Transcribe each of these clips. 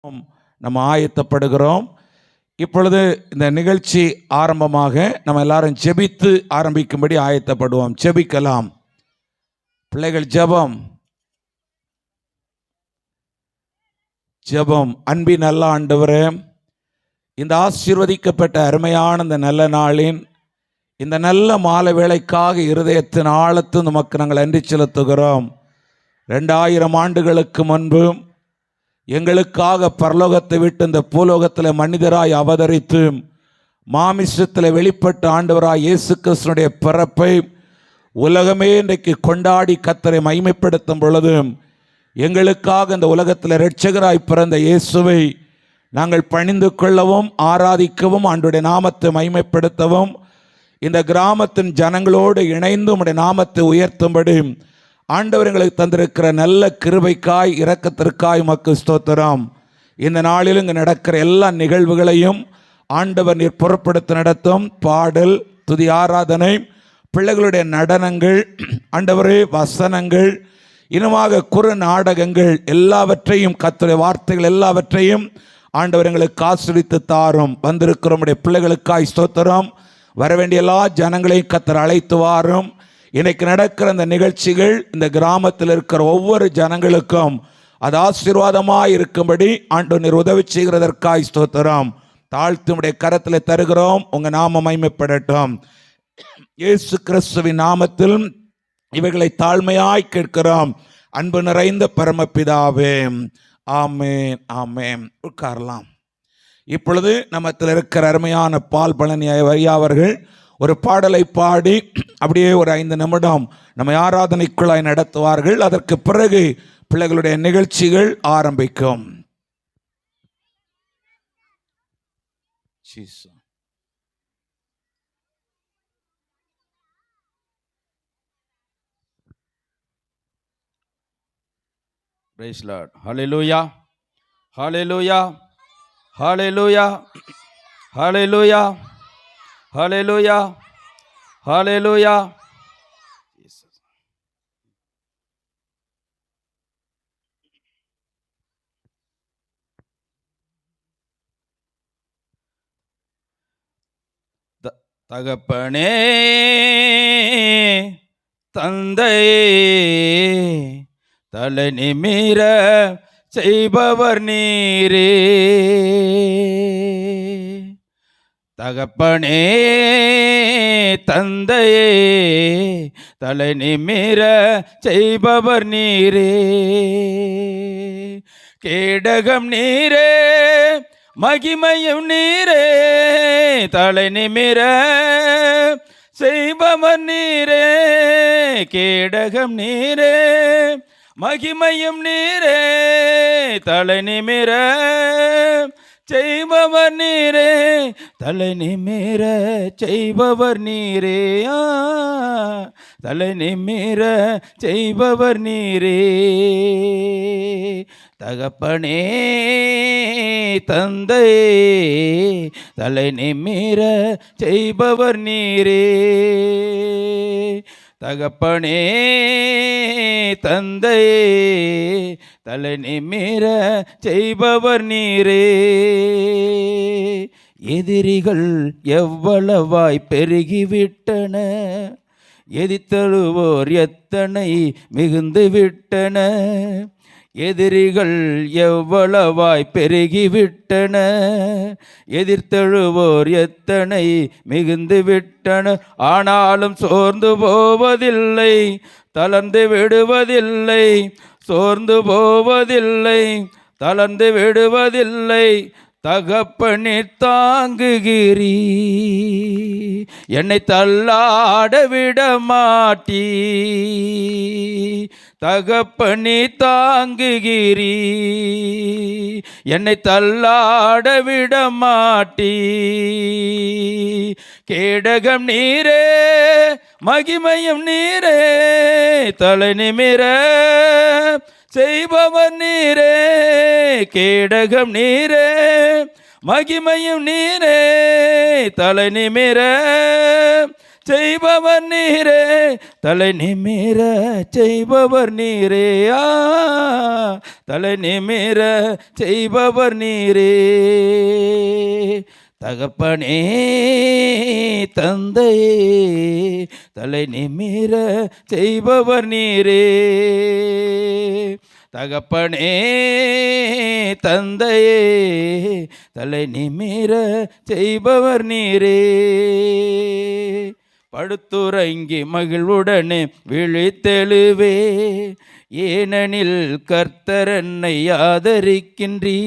நம்ம ஆயத்தப்படுகிறோம். இப்பொழுது இந்த நிகழ்ச்சி ஆரம்பமாக நம்ம எல்லாரும் ஜெபித்து ஆரம்பிக்கும்படி ஆயத்தப்படுவோம். ஜெபிக்கலாம். பிள்ளைகள் ஜெபம். ஜெபம். அன்பின் நல்ல ஆண்டவரே, இந்த ஆசீர்வதிக்கப்பட்ட அருமையான இந்த நல்ல நாளின் இந்த நல்ல மாலை வேளைக்காக இருதயத்தின் ஆழத்து நமக்கு நாங்கள் நன்றி செலுத்துகிறோம். 2000 ஆண்டுகளுக்கு முன்பு எங்களுக்காக பரலோகத்தை விட்டு இந்த பூலோகத்தில் மனிதராய் அவதரித்து மாமிசத்தில் வெளிப்பட்ட ஆண்டவராய் இயேசு கிறிஸ்துவினுடைய பிறப்பை உலகமே இன்றைக்கு கொண்டாடி கர்த்தரை மகிமைப்படுத்தும் பொழுது எங்களுக்காக இந்த உலகத்தில் இரட்சகராய் பிறந்த இயேசுவை நாங்கள் பணிந்து கொள்ளவும் ஆராதிக்கவும் ஆண்டுடைய நாமத்தை மகிமைப்படுத்தவும் இந்த கிராமத்தின் ஜனங்களோடு இணைந்து உம்முடைய நாமத்தை உயர்த்தும்படி ஆண்டவர் எங்களுக்கு தந்திருக்கிற நல்ல கிருபைக்காய் இரக்கத்திற்காய் உமக்கு ஸ்தோத்திரம். இந்த நாளில் இங்கு நடக்கிற எல்லா நிகழ்வுகளையும் ஆண்டவர் நீர் பொறுப்படுத்தி நடத்தும். பாடல், துதி, ஆராதனை, பிள்ளைகளுடைய நடனங்கள், ஆண்டவரே வசனங்கள், இனமாக குறு நாடகங்கள் எல்லாவற்றையும் கர்த்தருடைய வார்த்தைகள் எல்லாவற்றையும் ஆண்டவர் எங்களுக்கு ஆசீர்வதித்து தாரும். வந்திருக்கிற நம்முடைய பிள்ளைகளுக்காய் ஸ்தோத்திரம். வரவேண்டிய எல்லா ஜனங்களையும் கர்த்தர் அழைத்து வாரும். இன்னைக்கு நடக்கிற அந்த நிகழ்ச்சிகள் இந்த கிராமத்தில் இருக்கிற ஒவ்வொரு ஜனங்களுக்கும் அது ஆசீர்வாதமாக இருக்கும்படி ஆண்டவர் நீர் உதவி செய்கிறதற்காய் ஸ்தோத்திரம். தாழ்த்து உம்முடைய கரத்தில் தருகிறோம். உங்கள் நாமம் மகிமைப்படட்டும். இயேசு கிறிஸ்துவின் நாமத்தில் இவைகளை தாழ்மையாய் கேட்கிறோம். அன்பு நிறைந்த பரமபிதாவே, ஆமென், ஆமென். உட்காரலாம். இப்பொழுது நம்மத்தில் இருக்கிற அருமையான பால் பழனி ஐயா அவர்கள் ஒரு பாடலை பாடி அப்படியே ஒரு 5 நிமிடம் நம்ம ஆராதனைக்குள்ளாய் நடத்துவார்கள். அதற்கு பிறகு பிள்ளைகளுடைய நிகழ்ச்சிகள் ஆரம்பிக்கும். Praise Lord. Hallelujah. Hallelujah. Hallelujah. Hallelujah. Hallelujah. Hallelujah. Jesus. தகப்பனே, தந்தையே, தலை நிமிர செய்பவர் நீரே. தகப்பனே, தந்தையே, தலை நிமிர செய்பவர் நீரே. கேடகம் நீரே, மகிமையும் நீரே, தலை நிமிர செய்பவர் நீரே. கேடகம் நீரே, மகிமையும் நீரே, தலை நிமிர செய்பவர் நீரே. தலை நிமிர செய்பவர் நீரே. தலை நிமிர செய்பவர் நீரே. தகப்பனே, தந்தையே, தலை நிமிர செய்பவர் நீரே. தகப்பனே, தந்தையே, தலை நிமிர செய்பவர் நீரே. எதிரிகள் எவ்வளவாய் பெருகிவிட்டன, எதிர்த்தழுவோர் எத்தனை மிகுந்து விட்டன. எதிரிகள் எவ்வளவாய் பெருகிவிட்டன, எதிர்த்தழுவோர் எத்தனை மிகுந்து விட்டன. ஆனாலும் சோர்ந்து போவதில்லை, தளர்ந்து விடுவதில்லை. சோர்ந்து போவதில்லை, தளர்ந்து விடுவதில்லை. தகப்பனே, தாங்குகிறீ, என்னை தள்ளாட விட மாட்டீ. தகப்பனே, தாங்குகிறீ, என்னை தள்ளாட விட மாட்டீ. கேடகம் நீரே, மகிமையும் நீரே, தலை நிமிர செய்பவர் நீரே. கேடகம் நீரே, மகிமையும் நீரே, தலை நிமிர செய்பவர் நீரே, தலை நிமிர செய்பவர் நீரே. தலை நிமிர செய்பவர் நீரே. தகப்பனே தந்தையே, தலை நிமிர செய்பவர் நீரே. தகப்பனே தந்தையே, தலை நிமிர செய்பவர் நீரே. படுத்துறங்கி மகிழ்வுடனே விழித்தெழுவே, ஏனெனில் கர்த்தர் என்னை ஆதரிக்கின்றீ.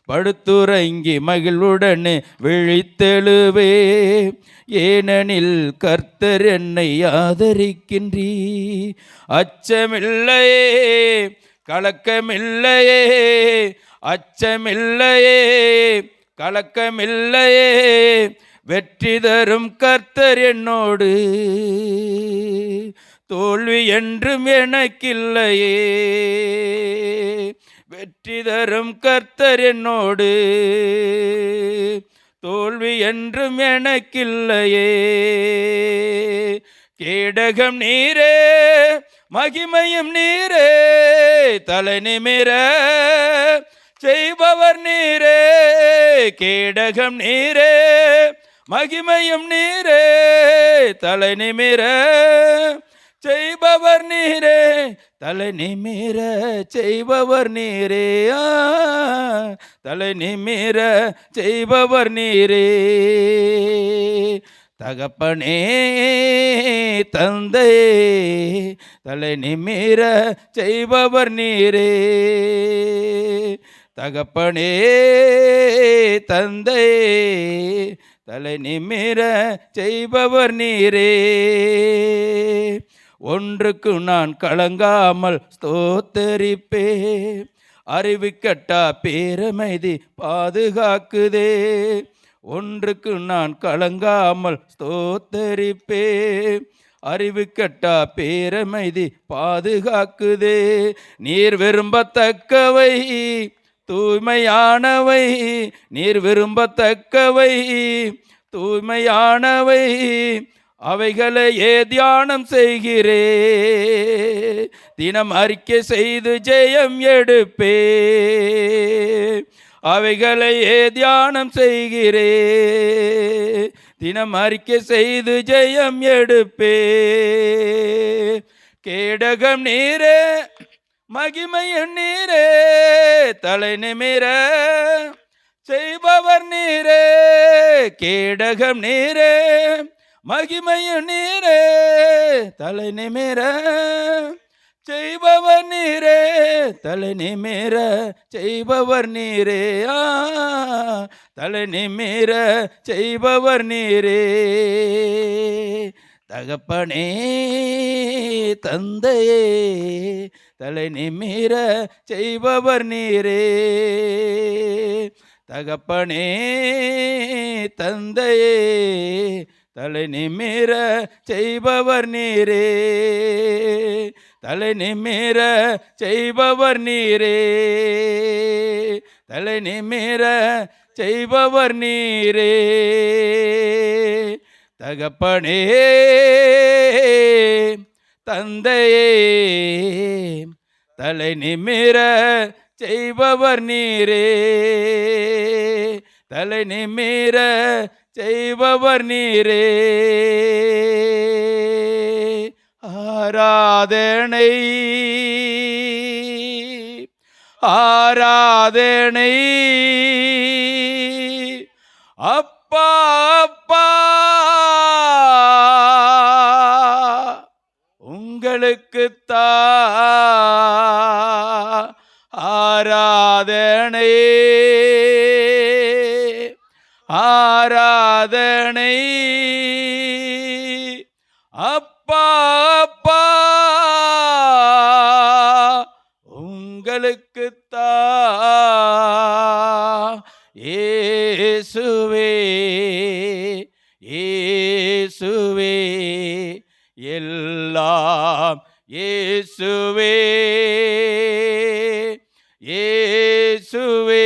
படுத்துறங்கி மகிழ்வுடனே விழித்தெழுவே, ஏனெனில் கர்த்தர் என்னை ஆதரிக்கின்றீ. அச்சமில்லையே கலக்கமில்லையே, அச்சமில்லையே கலக்கமில்லையே, வெற்றி தரும் கர்த்தர் என்னோடு. தோல்வி என்றும் எனக்கில்லையே, வெற்றி தரும் கர்த்தர் என்னோடு. தோல்வி என்றும் எனக்கில்லையே. கேடகம் நீரே, மகிமையும் நீரே, தலை நிமிர செய்பவர் நீரே. கேடகம் நீரே, மகிமையும் நீரே, தலை நிமிர செய்பவர் நீரே. தலை நிமிர செய்பவர் நீரே. தலை நிமிர செய்பவர் நீரே. தகப்பனே தந்தையே, தலை நிமிர செய்பவர் நீரே. தகப்பனே தந்தையே, தலை நிமிர செய்பவர் நீரே. ஒன்றுக்கு நான் கலங்காமல் ஸ்தோத்தரிப்பே, அறிவிக்கட்டா பேரமைதி பாதுகாக்குதே. ஒன்றுக்கு நான் கலங்காமல் ஸ்தோத்தரிப்பே, அறிவுக்கட்டா பேரமைதி பாதுகாக்குதே. நீர் விரும்பத்தக்கவை தூய்மையானவை, நீர் விரும்பத்தக்கவை தூய்மையானவை, அவைகளையே தியானம் செய்கிறே. தினம் அறிக்கை செய்து ஜெயம் எடுப்பே, அவைகளையே தியானம் செய்கிறே. தினம் அறிக்கை செய்து ஜெயம் எடுப்பே. கேடகம் நீரே, மகிமையும் நீரே, தலை நிமிர செய்பவர் நீரே. கேடகம் நீரே, மகிமையும் நீரே, தலை நிமிர செய்பவர் நீரே. தலை நிமிர செய்பவர் நீரே. தலை நிமிர செய்பவர் நீரே. தகப்பனே தந்தையே, தலை நிமிர செய்பவர் நீரே. தகப்பனே தந்தையே, தலை நிமிர செய்பவர் நீரே. தலை நிமிர செய்பவர் நீரே. தலை நிமிர செய்பவர் நீரே. தகப்பனே தந்தையே, தலை நிமிர செய்பவர் நீரே. தலை நிமிர செய்பவர் நீரே. ஆராதனை ஆராதனை அப்பா அப்பா, உங்களுக்குத்தான் ஆராதனை ஆராதனை. அப்பா அப்பா, உங்களுக்குத்தான். இயேசுவே இயேசுவே, எல்லாம் இயேசுவே இயேசுவே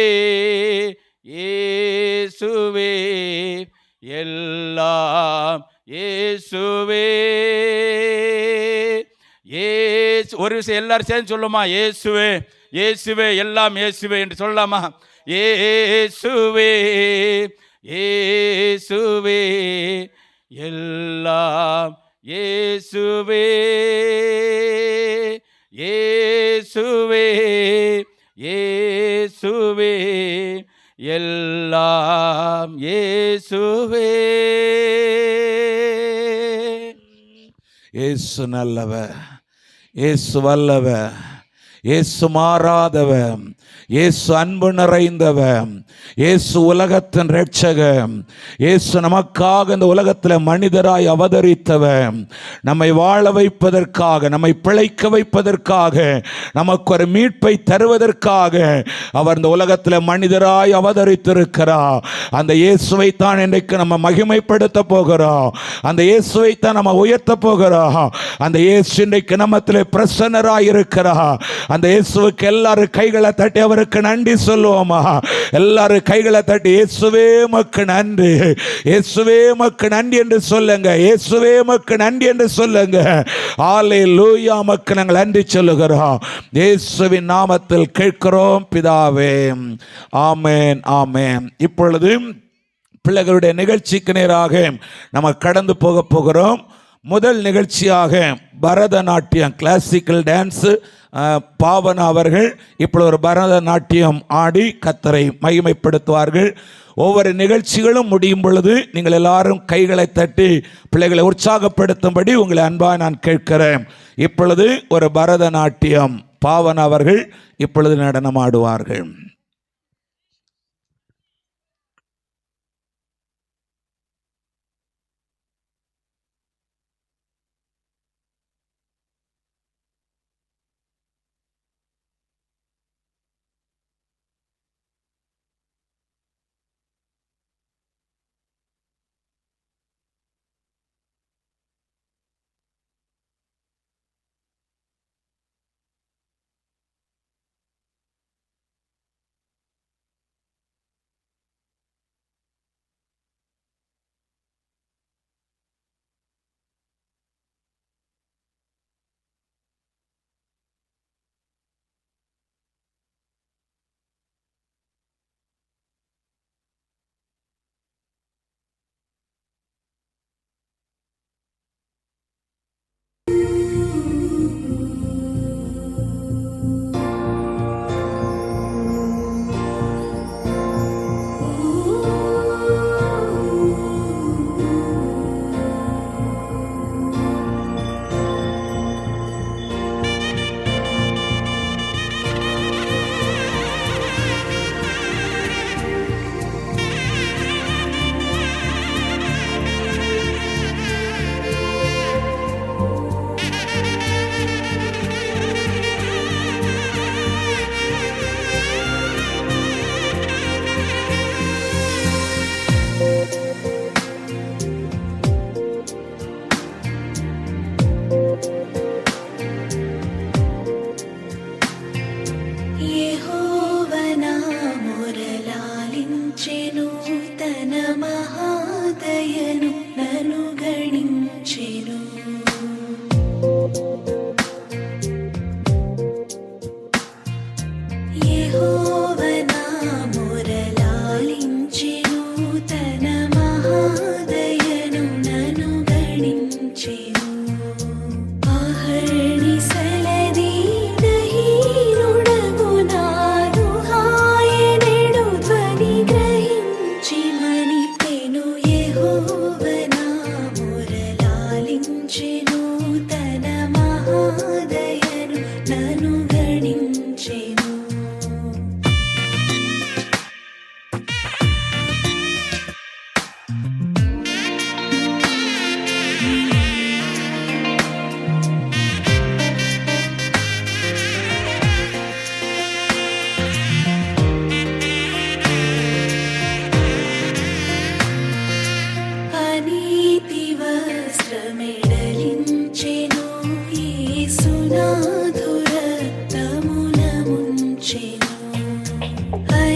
இயேசுவே, எல்லாம் இயேசுவே ஒரு விஷயம் எல்லாரும் சேர்ந்து சொல்லுமா, இயேசுவே இயேசுவே எல்லாம் இயேசுவே என்று சொல்லலாமா? இயேசுவே இயேசுவே எல்லாம் இயேசுவே இயேசுவே இயேசுவே எல்லாம் இயேசுவே. இயேசு நல்லவர், இயேசு வல்லவர், இயேசு மாறாதவர், இயேசு அன்பு நிறைந்தவர், இயேசு உலகத்தின் இரட்சகர், இயேசு நமக்காக இந்த உலகத்தில் மனிதராய் அவதரித்தவர், நம்மை வாழ வைப்பதற்காக, நம்மை பிழைக்க வைப்பதற்காக, நமக்கு ஒரு மீட்பை தருவதற்காக அவர் இந்த உலகத்தில் மனிதராய் அவதரித்திருக்கிறார். அந்த இயேசுவை தான் இன்றைக்கு நம்ம மகிமைப்படுத்த போகிறோம். அந்த இயேசுவை தான் நம்ம உயர்த்த போகிறோம். அந்த இயேசு இன்றைக்கு நம்மத்தில் பிரசன்னராய் இருக்கிறார். அந்த இயேசுவுக்கு எல்லாரும் கைகளை தட்டி அவருக்கு நன்றி சொல்லுவோமா? எல்லாரும் கைகளை தட்டி இயேசுவே மக்கு நன்றி, இயேசுவே மக்கு நன்றி என்று சொல்லுங்க. இயேசுவே மக்கு நன்றி என்று சொல்லுங்க. அல்லேலூயா, மக்கு நாங்கள் நன்றி சொல்லுகிறோம். இயேசுவின் நாமத்தில் கேட்கிறோம் பிதாவே, ஆமென் ஆமென். இப்பொழுது பிள்ளைகளுடைய நிகழ்ச்சிக்கு நேராக நம்ம கடந்து போக போகிறோம். முதல் நிகழ்ச்சியாக பரதநாட்டியம், கிளாசிக்கல் டான்ஸு. பாவனா அவர்கள் இப்பொழுது ஒரு பரதநாட்டியம் ஆடி கர்த்தரை மகிமைப்படுத்துவார்கள். ஒவ்வொரு நிகழ்ச்சிகளும் முடியும் பொழுது நீங்கள் எல்லாரும் கைகளை தட்டி பிள்ளைகளை உற்சாகப்படுத்தும்படி உங்களை அன்பாக நான் கேட்கிறேன். இப்பொழுது ஒரு பரதநாட்டியம் பாவனா அவர்கள் இப்பொழுது நடனமாடுவார்கள்.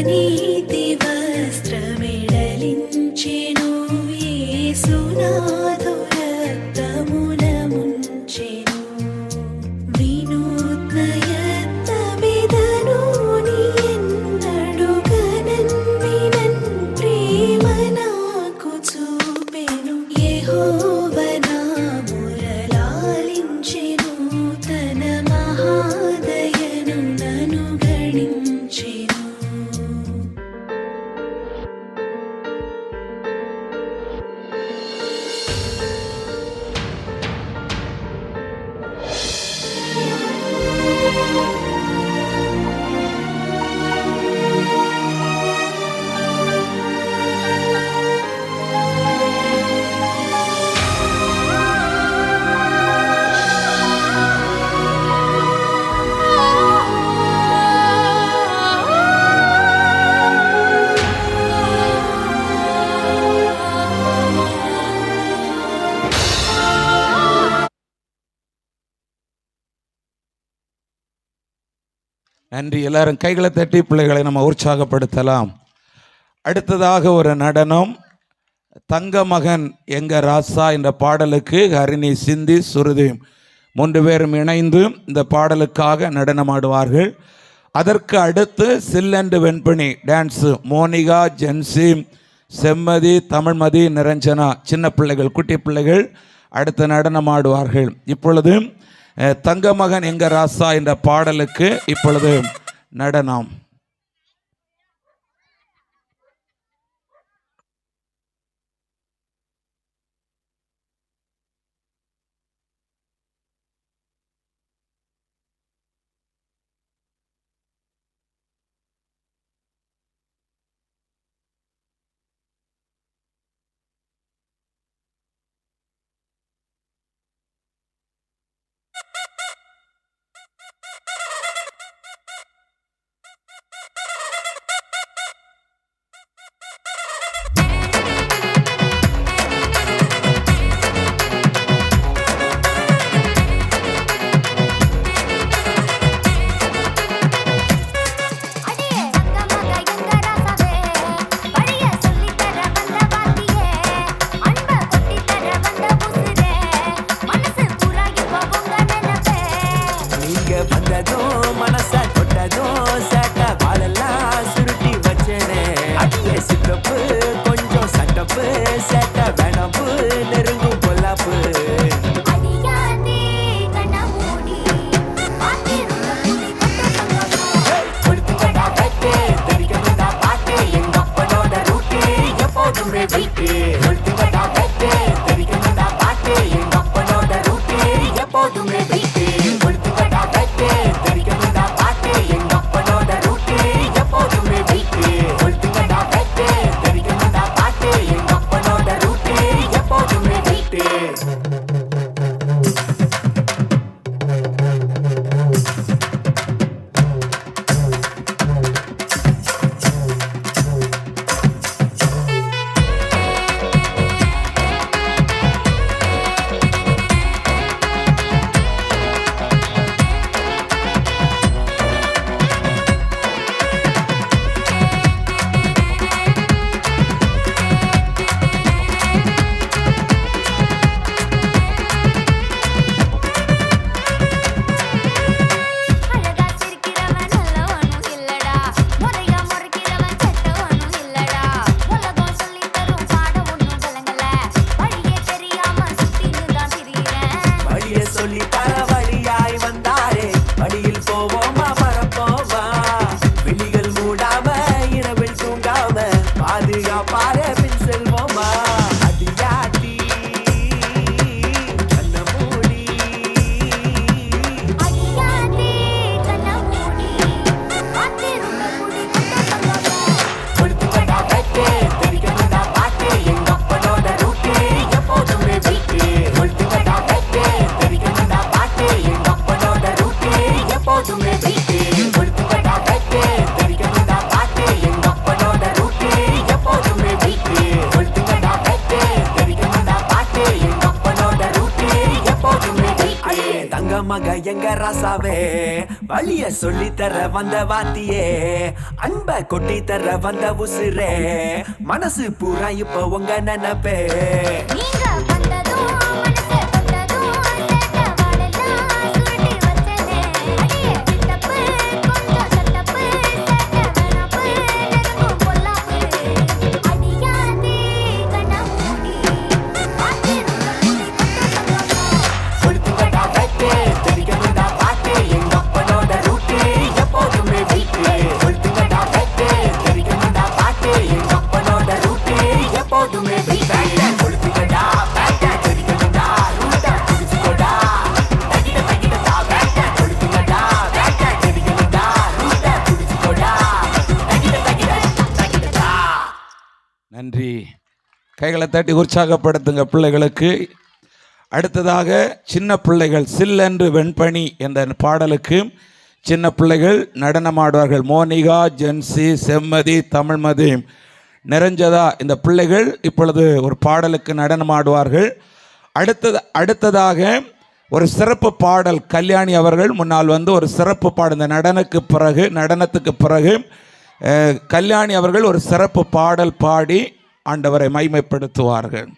నీతి వస్త్రమిడలించెను యేసునాథుడు. நன்றி. எல்லாரும் கைகளை தட்டி பிள்ளைகளை நம்ம உற்சாகப்படுத்தலாம். அடுத்ததாக ஒரு நடனம், தங்க மகன் எங்க ராசா என்ற பாடலுக்கு ஹரிணி, சிந்தி, சுருதி 3 பேரும் இணைந்து இந்த பாடலுக்காக நடனமாடுவார்கள். அதற்கு அடுத்து சில்லென்று வெண்பணி dance Monica, gen Z, செம்மதி, Tamilmathi, Niranjana சின்ன பிள்ளைகள், குட்டி பிள்ளைகள் அடுத்து நடனமாடுவார்கள். இப்பொழுது தங்க மகன் எங்க ராசா என்ற பாடலுக்கு இப்பொழுது நடனம். மக எங்க ராசாவே, வழிய சொல்லி தர வந்த வாத்தியே, அன்ப கொட்டி தர வந்த உசுரே, மனசு பூரா இப்ப உங்க நினைப்பே. நன்றி. கைகளை தட்டி உற்சாகப்படுத்துங்க பிள்ளைகளுக்கு. அடுத்ததாக சின்ன பிள்ளைகள் சில்லென்று வெண்பணி என்ற பாடலுக்கு சின்ன பிள்ளைகள் நடனமாடுவார்கள். மோனிகா, ஜென்சி, செம்மதி, தமிழ்மதி, நிரஞ்சதா இந்த பிள்ளைகள் இப்பொழுது ஒரு பாடலுக்கு நடனமாடுவார்கள். அடுத்ததாக ஒரு சிறப்பு பாடல் கல்யாணி அவர்கள் முன்னால் வந்து ஒரு சிறப்பு பாடல், இந்த நடனத்துக்கு பிறகு கல்யாணி அவர்கள் ஒரு சிறப்பு பாடல் பாடி ஆண்டவரை மகிமைப்படுத்துவார்கள்.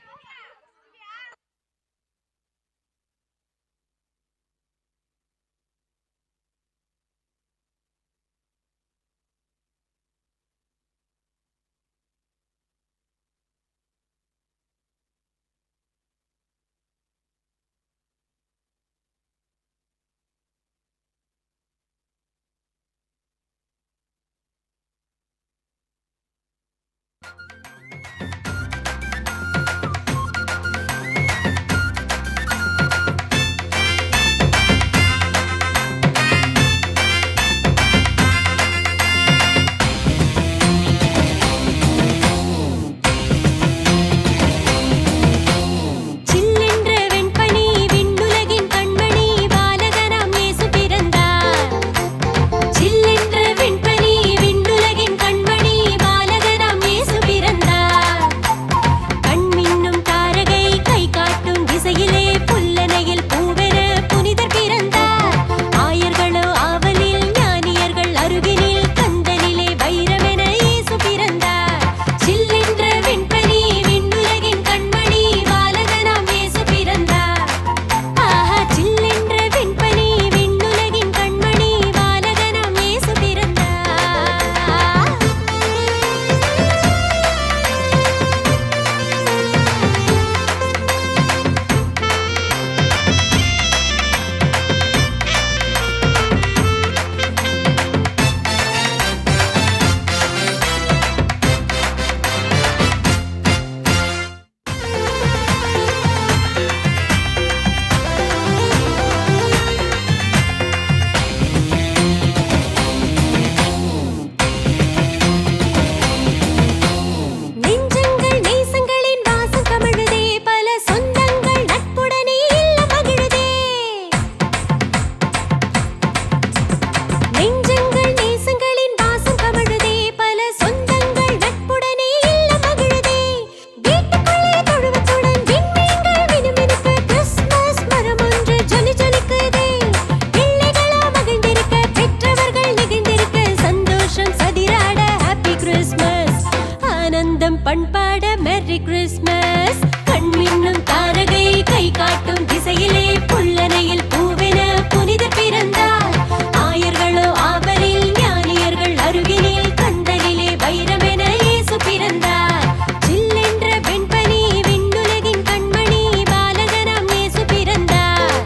பண்பாட மெரி கிறிஸ்மஸ். கண்மின்னும் தாரகை கை காட்டும் திசையிலே புல்லனையில் பூவென புனிதர் பிறந்தார். ஆயர்களோ ஆவலில் ஞானியர்கள் அருகினில் கந்தனிலே வைரமென இயேசு பிறந்தார். சில்லென்ற வெண்பனி விண்ணுலகின் கண்மணி பாலகனாம் இயேசு பிறந்தார்.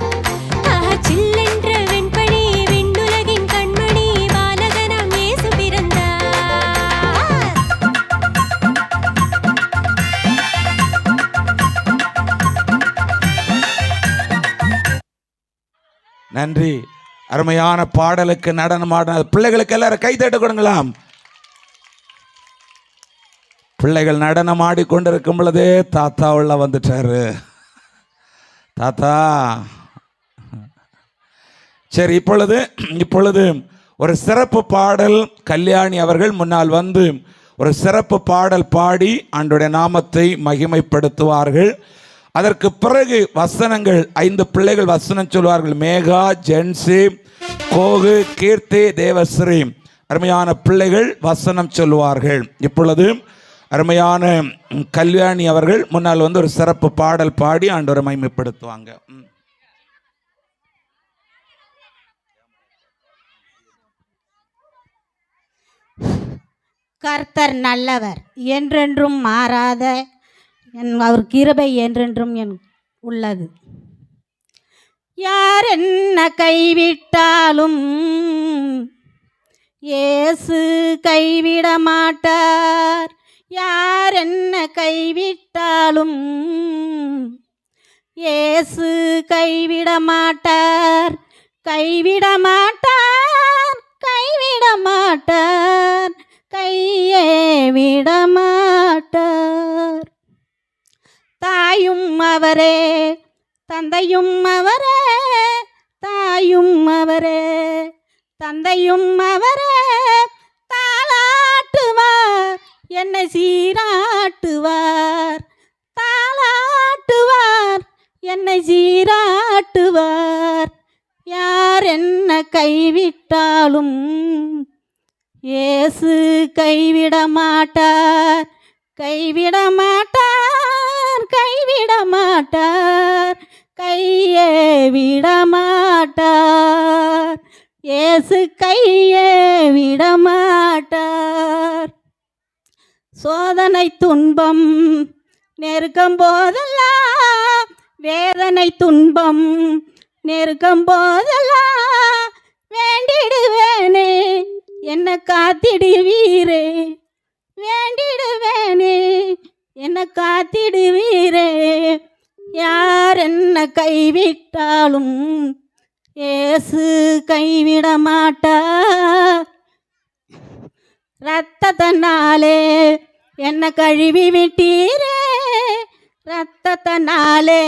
சில்லென்ற வெண்பனி விண்ணுலகின் கண்மணி பாலகனாம் இயேசு பிறந்தார். நன்றி. அருமையான பாடலுக்கு நடனமாட பிள்ளைகளுக்கு எல்லாரும் கை தட்டு கொடுங்களாம். பிள்ளைகள் நடனம் ஆடிக்கொண்டிருக்கும் பொழுதே தாத்தா உள்ள வந்துட்டாரு. தாத்தா சரி, இப்பொழுது ஒரு சிறப்பு பாடல் கல்யாணி அவர்கள் முன்னால் வந்து ஒரு சிறப்பு பாடல் பாடி ஆண்டவருடைய நாமத்தை மகிமைப்படுத்துவார்கள். அதற்கு பிறகு வசனங்கள் 5 பிள்ளைகள் வசனம் சொல்வார்கள். மேகா, ஜென்சி, கோகு, கீர்த்தி, தேவஸ்ரீ அருமையான பிள்ளைகள் வசனம் சொல்வார்கள். இப்பொழுது அருமையான கல்யாணி அவர்கள் முன்னால் வந்து ஒரு சிறப்பு பாடல் பாடி ஆண்டவரை மகிமைப்படுத்துவாங்க. கர்த்தர் நல்லவர், என்றென்றும் மாறாத அவர் கிருபை என்றென்றும் உள்ளது. யார் என்ன கைவிட்டாலும் இயேசு கைவிட மாட்டார். யார் என்ன கைவிட்டாலும் இயேசு கைவிட மாட்டார். கைவிட மாட்டார், கைவிட மாட்டார், கையே விட மாட்டார். தாயும் அவரே, தந்தையும் அவரே, தாயும் அவரே, தந்தையும் அவரே. தாலாட்டுவார், என்னை சீராட்டுவார். தாலாட்டுவார், என்னை சீராட்டுவார். காட்டுவார். யார் என்ன கைவிட்டாலும் இயேசு கைவிட மாட்டார், கைவிட மாட்டார், கைவிட மாட்டார், கையே விட மாட்டார். இயேசு கையே விட மாட்டார். சோதனை துன்பம் நெருக்கம் போதெல்லாம், வேதனை துன்பம் நெருக்கம் போதெல்லாம் வேண்டிடுவேனே என்ன காத்திடுவீரே, வேண்டிடுவேனே என்ன காத்திடுவீரே. யார் என்ன கைவிட்டாலும் இயேசு கைவிட மாட்டார். ரத்தத்தினாலே என்ன கழுவி விட்டீரே, ரத்தத்தினாலே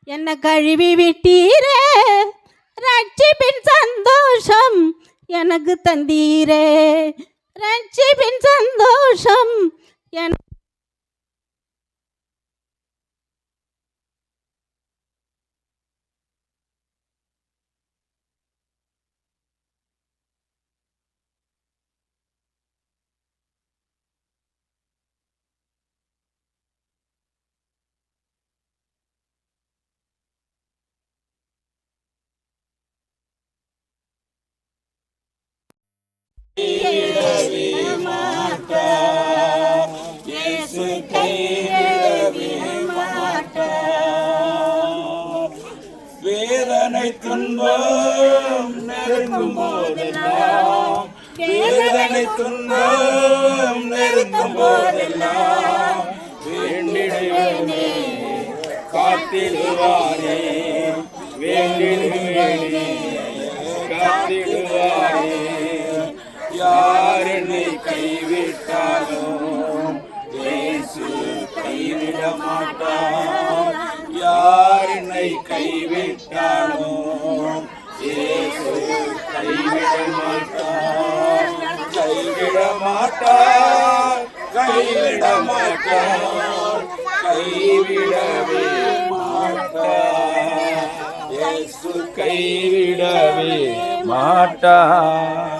என்ன கழுவி விட்டீரே. ரட்சிப்பின் சந்தோஷம் எனக்கு தந்தீரே, ரட்சிப்பின் சந்தோஷம் எனக்கு வேதனை துன்பம் நெருங்கும் போதெல்லாம், வேதனை துன்பம் நெருங்கும் போதெல்லாம் வேண்டிடுவேனே காத்திடுவாரே, வேண்டிடுவேனே காத்திடுவாரே. யார் என்னை கைவிட்டாலும் இயேசு கைவிட மாட்டார். யார் என்னை கைவிட்டாலும் இயேசு கைவிட மாட்டார், கைவிட மாட்டார், கைவிட மாட்டார், கைவிடவே மாட்டார். இயேசு கைவிடவே மாட்டார்.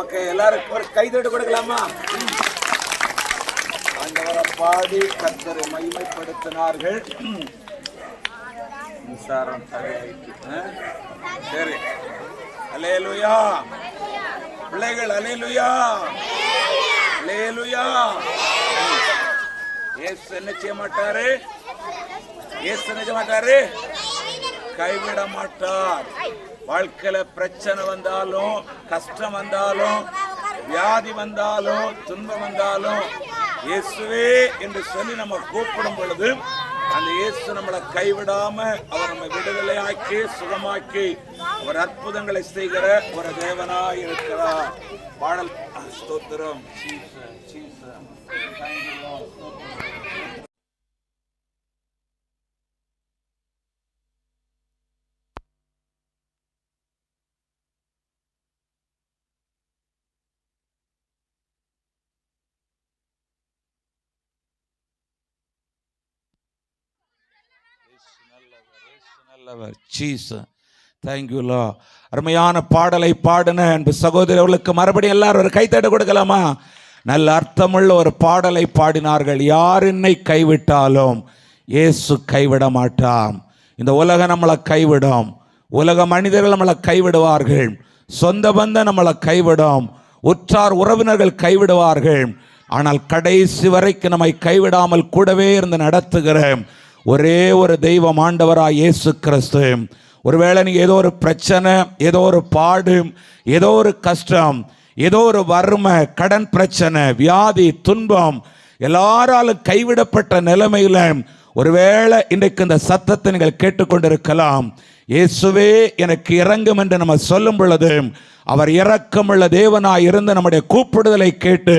ஓகே, எல்லாருக்கும் ஒரு கைதட்டு கொடுக்கலாமா? ஆண்டவரை பாடி கர்த்தரை மகிமைப்படுத்தினார்கள். மின்சாரம் தடையாயிட்டு. சரி, அல்லேலூயா பிள்ளைகள், அல்லேலூயா, அல்லேலூயா. இயேசு என்ன செய்ய மாட்டாரு? இயேசு என்ன செய்ய மாட்டாரு? கைவிட மாட்டார். வாழ்க்கையில பிரச்சனை வந்தாலும், கஷ்டம் வந்தாலும், வியாதி வந்தாலும், துன்பம் வந்தாலும் இயேசுவே என்று சொல்லி நம்ம கூப்பிடும் பொழுது அந்த இயேசு நம்மளை கைவிடாம அவர் நம்ம விடுதலையாக்கி சுகமாக்கி அவர் அற்புதங்களை செய்கிற ஒரு தேவனாய் இருக்கிறார். பாடல் ஸ்தோத்திரம். நல்லவர். ஜீசஸ். தேங்க்யூ லா. அருமையான பாடலை பாடின அன்பு சகோதரர்களுக்கு மறுபடியும் எல்லாரும் ஒரு கைத்தட்ட கொடுக்கலாமா? நல்ல அர்த்தமுள்ள ஒரு பாடலை பாடினார்கள். யார் என்னை கைவிட்டாலும் இயேசு கைவிட மாட்டான். இந்த உலகம் நம்மளை கைவிடும், உலக மனிதர்கள் நம்மளை கைவிடுவார்கள், சொந்த பந்தம் நம்மளை கைவிடும், உற்றார் உறவினர்கள் கைவிடுவார்கள். ஆனால் கடைசி வரைக்கும் நம்மை கைவிடாமல் கூடவே இருந்து நடத்துகிற ஒரே ஒரு தெய்வம் ஆண்டவராய் இயேசு கிறிஸ்து. ஒருவேளை நீங்கள் ஏதோ ஒரு பிரச்சனை, ஏதோ ஒரு பாடு, ஏதோ ஒரு கஷ்டம், ஏதோ ஒரு வறுமை, கடன் பிரச்சனை, வியாதி, துன்பம், எல்லாராலும் கைவிடப்பட்ட நிலைமையில் ஒருவேளை இன்றைக்கு இந்த சத்தத்தை நீங்கள் கேட்டுக்கொண்டிருக்கலாம். இயேசுவே எனக்கு இறங்கும் என்று நம்ம சொல்லும் பொழுது அவர் இரக்கமுள்ள தேவனாய் இருந்து நம்முடைய கூப்பிடுதலை கேட்டு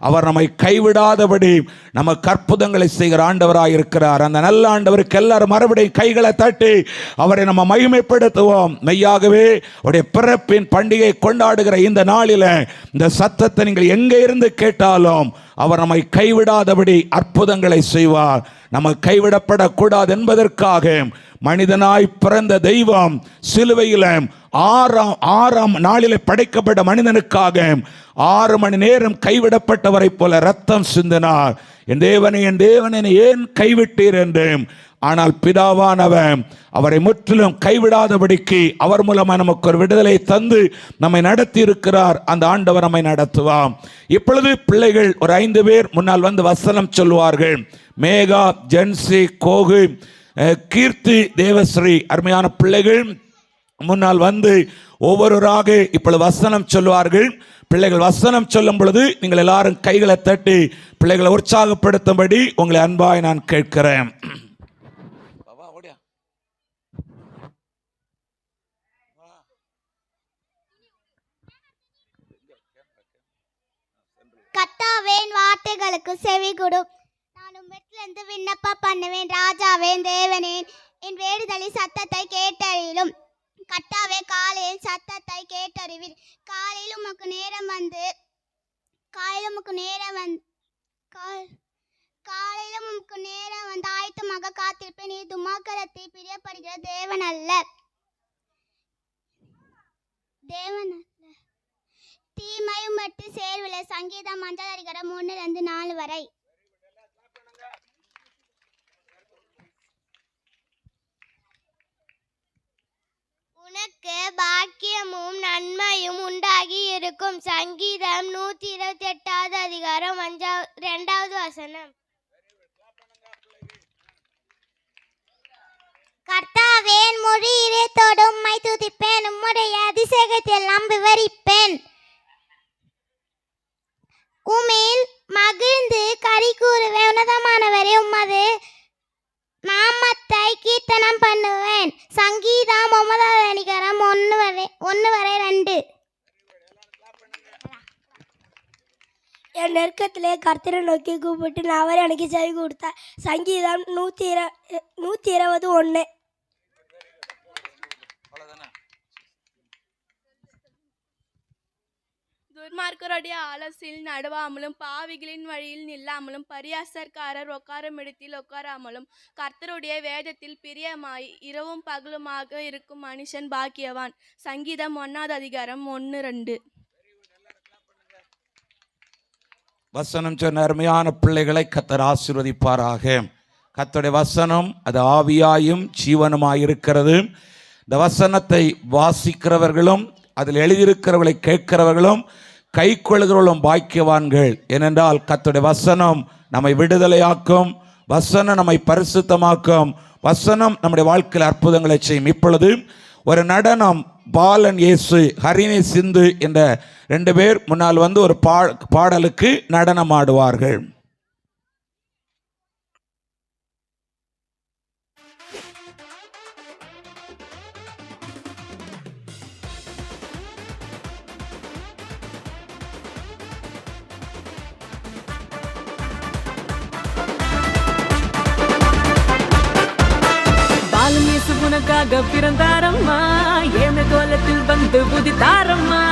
அவர் நம்மை கைவிடாதபடி நமக்கு அற்புதங்களை செய்கிற ஆண்டவராய் இருக்கிறார். அந்த நல்ல ஆண்டவருக்கு எல்லாரும் மறுபடியும் கைகளை தட்டி அவரை நம்ம மகிமைப்படுத்துவோம். மெய்யாகவே அவருடைய பிறப்பின் பண்டிகை கொண்டாடுகிற இந்த நாளில் இந்த சத்தத்தை நீங்கள் எங்கே இருந்து கேட்டாலும் அவர் நம்மை கைவிடாதபடி அற்புதங்களை செய்வார். நம்ம கைவிடப்படக்கூடாது என்பதற்காக மனிதனாய் பிறந்த தெய்வம் சிலுவையில் ஆறாம் நாளிலே படைக்கப்பட்ட மனிதனுக்காக 6 மணி நேரம் கைவிடப்பட்டவரை போல ரத்தம் சிந்தினார். என் தேவனை ஏன் கைவிட்டீர் என்று. ஆனால் பிதாவானவன் அவரை முற்றிலும் கைவிடாதபடிக்கு அவர் மூலமாக நமக்கு ஒரு விடுதலை தந்து நம்மை நடத்தி இருக்கிறார். அந்த ஆண்டவர் நம்மை நடத்துவார். இப்பொழுது பிள்ளைகள் ஒரு 5 பேர் முன்னால் வந்து வசனம் சொல்வார்கள். மேகா, ஜென்சி, கோகு, கீர்த்தி, தேவஸ்ரீ அருமையான பிள்ளைகள் முன்னால் வந்து ஒவ்வொருவராக இப்பொழுது வசனம் சொல்வார்கள். பிள்ளைகள் வசனம் சொல்லும் பொழுது நீங்கள் எல்லாரும் கைகளை தட்டி பிள்ளைகளை உற்சாகப்படுத்தும்படி உங்களை அன்பாய் நான் கேட்கிறேன். கர்த்தாவேன் வார்த்தைகளுக்கு செவி கொடு. நான் உம்மிடத்திலிருந்து விண்ணப்பம் பண்ணுவேன். ராஜாவேன் தேவனேன் என் வேண்டுதலை சத்தத்தை கேட்டறிலும். கர்த்தாவே காலையில் சத்தத்தை கேட்டறிவீர். காலையில் உமக்கு நேரம் வந்து ஆயத்தமாக காத்திருப்பேன். நீ துமாக்கரத்தை பிரியப்படுகிற தேவன் அல்ல. தீமையும் மட்டு சேர்வில்லை. சங்கீதம் 5:1-4 வரை. உனக்கு பாக்கியமும் நன்மையும் உண்டாகி இருக்கும். சங்கீதம் 128:2. கர்த்தாவே என் மொழியிலே உம்மை துதிப்பேன். உம்முடைய அதிசயத்தை எல்லாம் விவரிப்பேன். உம்மில் மகிழ்ந்து கரி கூறுவேன். உன்னதமானவரே உமது நாமத்தை கீர்த்தனம் பண்ணுவேன். சங்கீதம் 9:1-2. என் நெருக்கத்திலே கர்த்தரை நோக்கி கூப்பிட்டு நான் அவர் எனக்கு செவி கொடுத்தார். சங்கீதம் 120:1. துன்மார்க்கருடைய ஆலோசனையில் நடவாமலும் பாவிகளின் வழியில் நில்லாமலும் பரியாசக்காரர் உட்காரும் இடத்தில் உட்காராமலும் கர்த்தருடைய வேதத்தில் பிரியமாய் இரவும் பகலுமாக இருக்கும் மனுஷன் பாக்கியவான். சங்கீதம் 1:1-2. வசனம் சொன்ன அருமையான பிள்ளைகளை கர்த்தர் ஆசீர்வதிப்பாராக. கர்த்தருடைய வசனம் அது ஆவியாயும் ஜீவனுமாய் இருக்கிறது. இந்த வசனத்தை வாசிக்கிறவர்களும் அதில் எழுதியிருக்கிறவர்களை கேட்கிறவர்களும் கை கொள்கிறவர்களும் பாக்கியவான்கள். ஏனென்றால் கர்த்தருடைய வசனம் நம்மை விடுதலையாக்கும். வசனம் நம்மை பரிசுத்தமாக்கும். வசனம் நம்முடைய வாழ்க்கையில் அற்புதங்களை செய்யும். இப்பொழுது ஒரு நடனம், பாலன் இயேசு, ஹரிணி சிந்து என்ற 2 பேர் முன்னால் வந்து ஒரு பாடலுக்கு நடனம் ஆடுவார்கள். உனக்காக பிறந்தாரம்மா, ஏன கோலத்தில் வந்து உதித்தாரம்மா.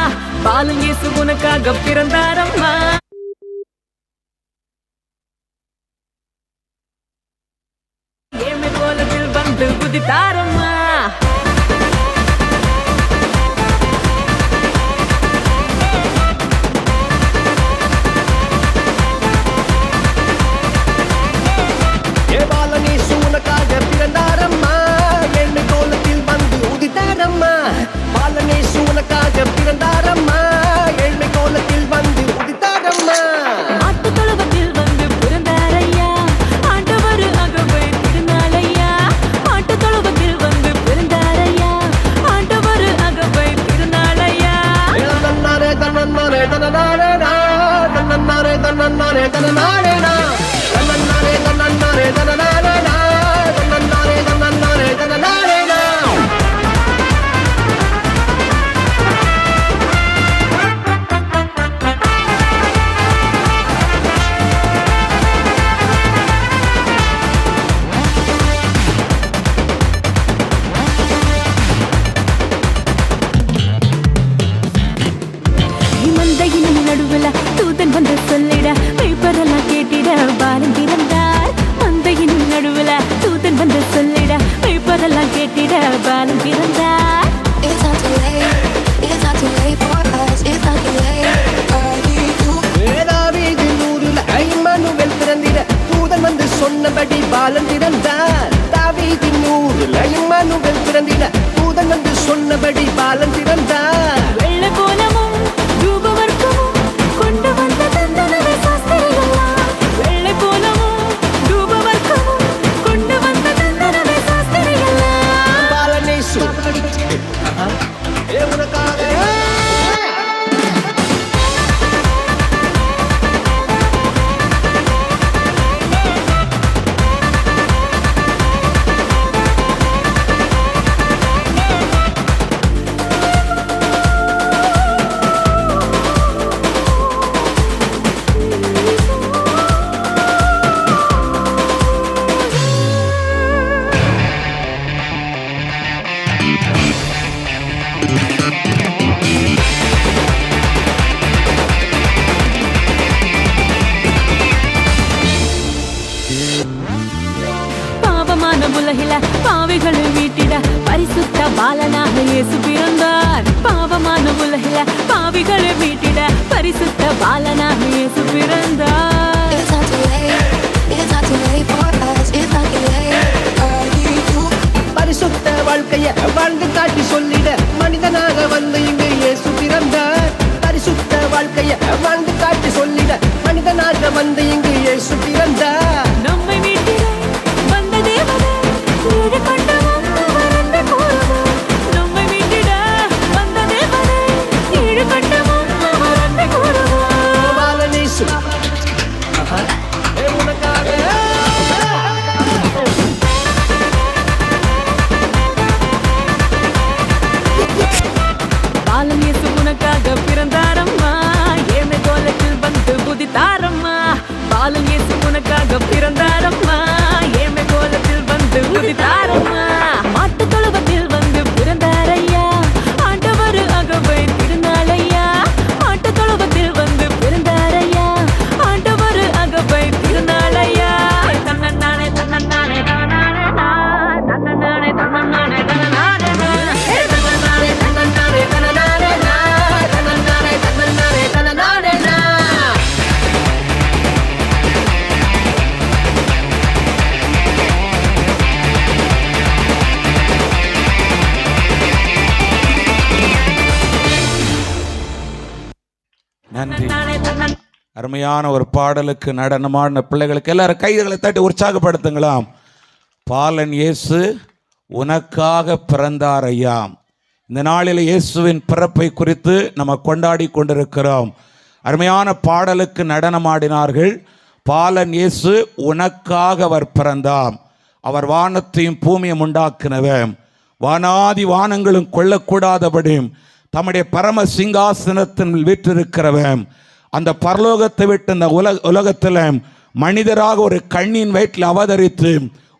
பாலன் இயேசு உனக்காக பிறந்தாரம்மா. ஏன கோலத்தில் வந்து உதித்தாரம்மா. பிறந்தாரையா, ஆண்டவர் அகவை திருநாளையா. மாட்டு தொழுவத்தில் வந்து பிறந்தார். நடுவுல தூதன் வந்து சொல்லிட வைப்பரெல்லாம் கேட்டிட பாலன் பிறந்தார். மந்தையின் நடுவுல தூதன் வந்து சொல்லிட வைப்பரெல்லாம் கேட்டிட பாலன் பிறந்தார். It's not too late. It's not too late for us. It's not too late. I need you. தாவீதின் ஊரில் இம்மானுவேல் பிறந்திட தூதன் வந்து சொன்னபடி பாலன் பிறந்தார். தாவீதின் ஊரில் இம்மானுவேல் பிறந்திட தூதன் வந்து சொன்னபடி பாலன் பிறந்தார். வெள்ளை போலமும் தூபவர்க்கமும் கொண்டு வந்த தந்தனவே சாஸ்திரிகளா. வெள்ளை போலமும் தூபவர்க்கமும் கொண்டு வந்த தந்தனவே சாஸ்திரிகளா. பாலனேசு உனக்காக பாவமான உலகில பாவிகளை வீட்டிட பரிசுத்த பாலனாக இயேசு பிறந்தார். பாவமான உலகில பாவிகளை வீட்டிட பரிசுத்த பாலனாக இயேசு பிறந்தார். It's not too late. It's not too late for us. It's not too late. I need you. பரிசுத்த வாழ்க்கைய வாழ்ந்து காட்டி சொல்லிட மனிதனாக வந்து இங்கு இயேசு பிறந்தார். பரிசுத்த வாழ்க்கைய வாழ்ந்து காட்டி சொல்லிட மனிதனாக வந்து இங்கு இயேசு பிறந்தார். நம்மை வீட்டிட வந்த தேவனே வீடு கொண்டு வந்தவர் என்று கூறுவோம். நம்மை வீட்டிட வந்த தேவனே வீடு கொண்டு வந்தவர் என்று கூறுவோம். பாலனேசு உனக்காக பாலன் இயேசு உனக்காக பிறந்தாரம்மா. ஏமை கோலத்தில் வந்து புதித்தாரம்மா. பாலன் இயேசு உனக்காக பிறந்தாரம்மா. ஏமை கோலத்தில் வந்து புதித்தாரம்மா. மாட்டு தொழுவத்தில் வந்து பிறந்தாரையா. ஆண்டவர் அகவை திருநாளையா. மாட்டு தொழுவத்தில் வந்து பிறந்தாரையா. ஆண்டவர் அகவை திருநாளையா. தன்னன்னானே தன்னன்னானே தன்னன்னானே தன்னன்னானே தன்னன்னானே தன்னன்னானே தன்னன்னானே தன்னன்னானே தன்னன்னானே தன்னன்னானே தன்னன்னானே தன்னன்னானே. நன்றி. அருமையான ஒரு பாடலுக்கு நடனமான பிள்ளைகளுக்கு எல்லாரும் கைகளை தட்டி உற்சாகப்படுத்துங்களாம். பாலன் இயேசு உனக்காக பிறந்தார் ஐயா. இந்த நாளில் இயேசுவின் பிறப்பை குறித்து நம்ம கொண்டாடி கொண்டிருக்கிறோம். அருமையான பாடலுக்கு நடனமாடினார்கள். பாலன் இயேசு உனக்காக அவர் பிறந்தார். அவர் வானத்தையும் பூமியும் உண்டாக்கினவர். வானாதி வானங்களும் கொள்ளக்கூடாதபடி தம்முடைய பரம சிங்காசனத்தில் வீற்றிருக்கிறவன். அந்த பரலோகத்தை விட்டு இந்த உலகத்தில் மனிதராக ஒரு கண்ணின் வயிற்றில் அவதரித்து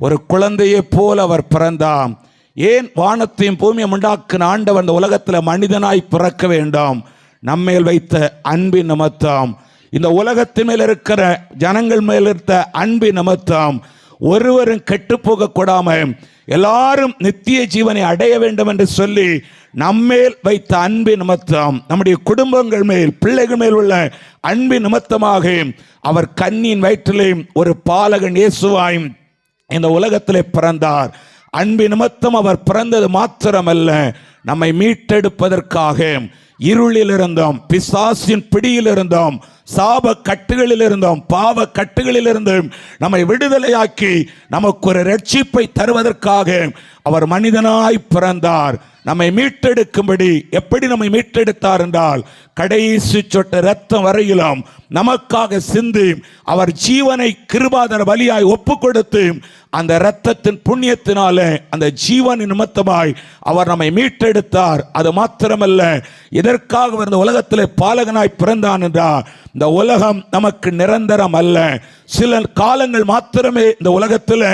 ஒரு குழந்தையை போல அவர் பிறந்தார். ஏன் வானத்தையும் பூமியும் உண்டாக்கின ஆண்டவர் அந்த உலகத்தில் மனிதனாய் பிறக்க வேண்டாம்? நம்மேல் வைத்த அன்பின் நிமித்தம், இந்த உலகத்தின் மேல் இருக்கிற ஜனங்கள் மேல் இருந்த அன்பின் நிமித்தம் ஒருவரும் கெட்டு போக கூடாம எல்லாரும் நித்திய ஜீவனை அடைய வேண்டும் என்று சொல்லி நம்மேல் வைத்த அன்பின் நிமித்தம், நம்முடைய குடும்பங்கள் மேல் பிள்ளைகள் மேல் உள்ள அன்பின் நிமித்தமாக அவர் கண்ணின் வயிற்றிலே ஒரு பாலகன் இயேசுவாய் இந்த உலகத்திலே பிறந்தார். அன்பின் நிமித்தம் அவர் பிறந்தது மாத்திரமல்ல, நம்மை மீட்டெடுப்பதற்காக இருளில் இருந்தோம், பிசாசின் பிடியில் இருந்தோம், சாப கட்டுகளில் இருந்தோம், பாவ கட்டுகளில் இருந்தும் நம்மை விடுதலையாக்கி நமக்கு ஒரு ரட்சிப்பை தருவதற்காக அவர் மனிதனாய் பிறந்தார். நம்மை மீட்டெடுக்கும்படி எப்படி நம்மை மீட்டெடுத்தார் என்றால், கடைசி சொட்டு இரத்தம் வரையிலும் நமக்காக சிந்தி அவர் ஜீவனை கிருபாதர பலியாய் ஒப்பு கொடுத்து அந்த இரத்தத்தின் புண்ணியத்தினாலே அந்த ஜீவன் நிமித்தமாய் அவர் நம்மை மீட்டெடுத்தார். அது மாத்திரமல்ல, இதற்காக அவர் இந்த உலகத்திலே பாலகனாய் பிறந்தான் என்றார். இந்த உலகம் நமக்கு நிரந்தரம் அல்ல, சில காலங்கள் மாத்திரமே இந்த உலகத்தில்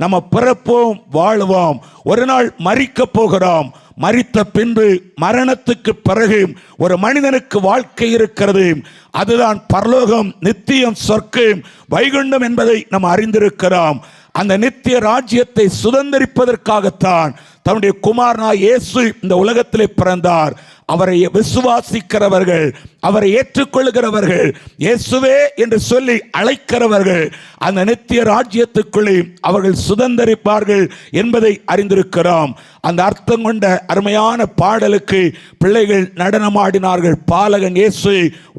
நம்ம பிறப்போம், வாழ்வோம், ஒரு நாள் மரிக்க போகிறோம். மரித்த பின்பு மரணத்துக்கு பிறகு ஒரு மனிதனுக்கு வாழ்க்கை இருக்கிறது. அதுதான் பரலோகம், நித்தியம், சொர்க்கம், வைகுண்டம் என்பதை நாம் அறிந்திருக்கிறோம். அந்த நித்திய ராஜ்யத்தை சுதந்திரிப்பதற்காகத்தான் தன்னுடைய குமாரனாய் இயேசு இந்த உலகத்திலே பிறந்தார். அவரை விசுவாசிக்கிறவர்கள், அவரை ஏற்றுக்கொள்கிறவர்கள், இயேசுவே என்று சொல்லி அழைக்கிறவர்கள் அந்த நித்திய ராஜ்யத்துக்குள்ளே அவர்கள் சுதந்திரிப்பார்கள் என்பதை அறிந்திருக்கிறோம். அந்த அர்த்தம் கொண்ட அருமையான பாடலுக்கு பிள்ளைகள் நடனமாடினார்கள். பாலகன் இயேசு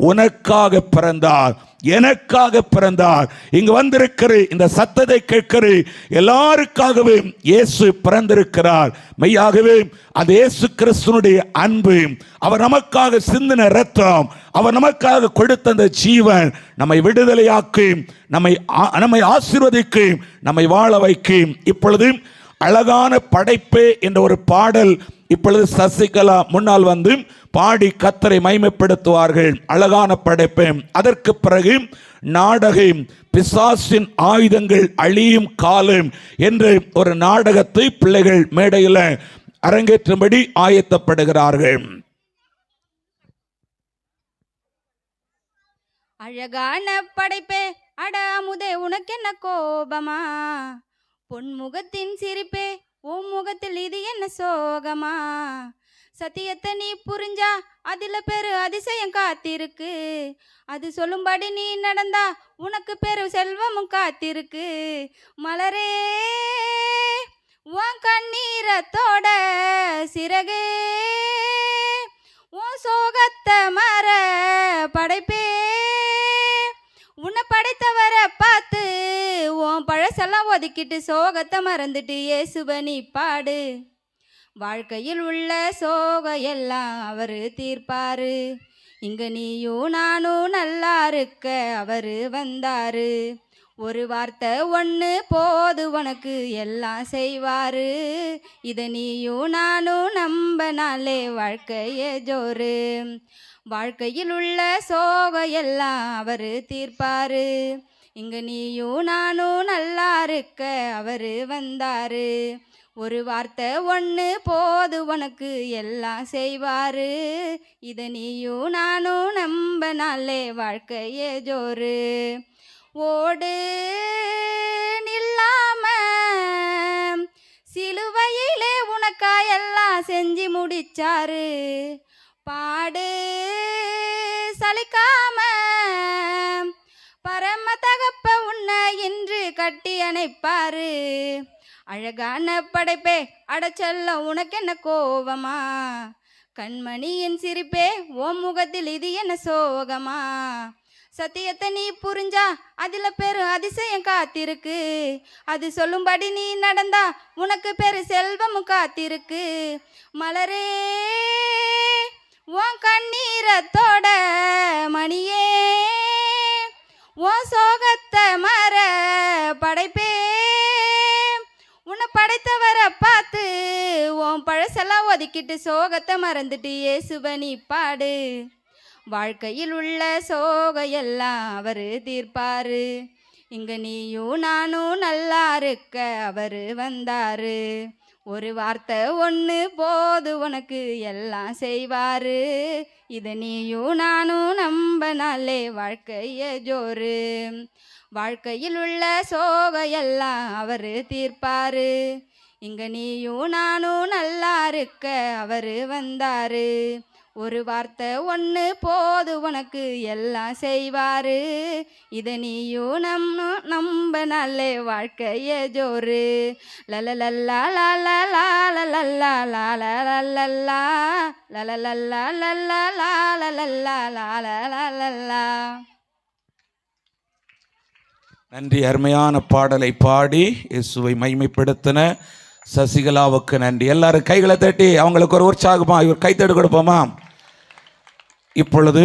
உனக்காக பிறந்தார், எனக்காக பிறந்தார். இங்கு வந்திருக்கிற இந்த சத்தத்தை கேட்கிற எல்லாருக்காகவே இயேசு பிறந்திருக்கிறார். மெய்யாகவே அது இயேசு கிறிஸ்துனுடைய அன்பு, அவர் நமக்காக சிந்தின இரத்தம், அவர் நமக்காக கொடுத்த அந்த ஜீவன் நம்மை விடுதலையாக்கி, நம்மை ஆசீர்வதிக்கு, நம்மை வாழ வைக்கும். இப்பொழுது அழகான படைப்பே என்ற ஒரு பாடல் இப்பொழுது சசிகலா முன்னால் வந்து பாடி கர்த்தரை மகிமைப்படுத்துவார்கள். அழகான படைப்பே. அதற்கு பிறகு நாடகம் பிசாசின் ஆயுதங்கள் அழியும் காலம் என்ற ஒரு நாடகத்தை பிள்ளைகள் மேடையில் அரங்கேற்றும்படி ஆயத்தப்படுகிறார்கள். அழகான படைப்பே, அட அமுதே உனக்கென்ன கோபமா? பொன்முகத்தின் சிரிப்பே, உன் முகத்தில் இது என்ன சோகமா? சத்தியத்தை நீ புரிஞ்சா அதில் பெரு அதிசயம் காத்திருக்கு. அது சொல்லும்படி நீ நடந்தா உனக்கு பெரு செல்வமும் காத்திருக்கு. மலரே உன் கண்ணீரத்தோட சிறகே, உன் சோகத்தை மற படைப்பே, உன்னை படைத்தவரை பார்த்து உன் பழசெல்லாம் ஒதுக்கிட்டு சோகத்தை மறந்துட்டு இயேசுவை நீ பாடு. வாழ்க்கையில் உள்ள சோக எல்லாம் அவர் தீர்ப்பாரு. இங்க நீயும் நானும் நல்லா இருக்க அவர் வந்தாரு. ஒரு வார்த்தை ஒன்று போது உனக்கு எல்லாம் செய்வாரு. இதை நீயும் நானும் நம்பனாலே வாழ்க்கையே ஜோரு. வாழ்க்கையில் உள்ள சோக எல்லாம் அவர் தீர்ப்பாரு. இங்க நீயும் நானும் நல்லா இருக்க அவர் வந்தாரு. ஒரு வார்த்தை ஒன்று போது உனக்கு எல்லாம் செய்வாரு. இதை நீயும் நானும் நம்பனாலே வாழ்க்கையே ஜோரு. ஓடு நில்லாம சிலுவையிலே உனக்கா எல்லாம் செஞ்சு முடிச்சாரு. பாடு சலிக்காம பரம தகப்ப உன்னை இன்று கட்டி அணைப்பாரு. அழகான படைப்பே, அடச்சொல்ல உனக்கென்ன கோபமா? கண்மணியின் சிரிப்பே, உன் முகத்தில் இது என்ன சோகமா? சத்தியத்தை நீ புரிஞ்சா அதில் பெரு அதிசயம் காத்திருக்கு. அது சொல்லும்படி நீ நடந்தா உனக்கு பெரு செல்வமும் காத்திருக்கு. மலரே உன் கண்ணீரத்தோட மணியே, உன் சோகத்தை மற படைப்பே, உன்னை படைத்தவரை பார்த்து உன் பழசெல்லாம் ஒதுக்கிட்டு சோகத்தை மறந்துட்டு இயேசுவை நீ பாடு. வாழ்க்கையில் உள்ள சோக எல்லாம் அவர் தீர்ப்பாரு. இங்க நீயும் நானும் நல்லா இருக்க அவர் வந்தாரு. ஒரு வார்த்தை ஒன்று போது உனக்கு எல்லாம் செய்வாரு. இதை நீயும் நானும் நம்பனாலே வாழ்க்கையே ஜோரு. வாழ்க்கையில் உள்ள சோக எல்லாம் அவர் தீர்ப்பாரு. இங்க நீயும் நானும் நல்லா இருக்க அவர் வந்தாரு. ஒரு வார்த்தை ஒன்று போது உனக்கு எல்லாம் செய்வாரு. இதை நீயும் நம்பனாலே வாழ்க்கையே ஜோரு. லலலல்லா லாலா லாலலல்லா லாலலல்லா லலலல்லா லல்லா லாலலல்லா லாலலல்லா. நன்றி. அருமையான பாடலை பாடி இயேசுவை மகிமைப்படுத்தின சசிகலாவுக்கு நன்றி. எல்லாரும் கைகளை தட்டி அவங்களுக்கு ஒரு உற்சாகமா இவர் கைத்தட்டு கொடுப்போமா? இப்பொழுது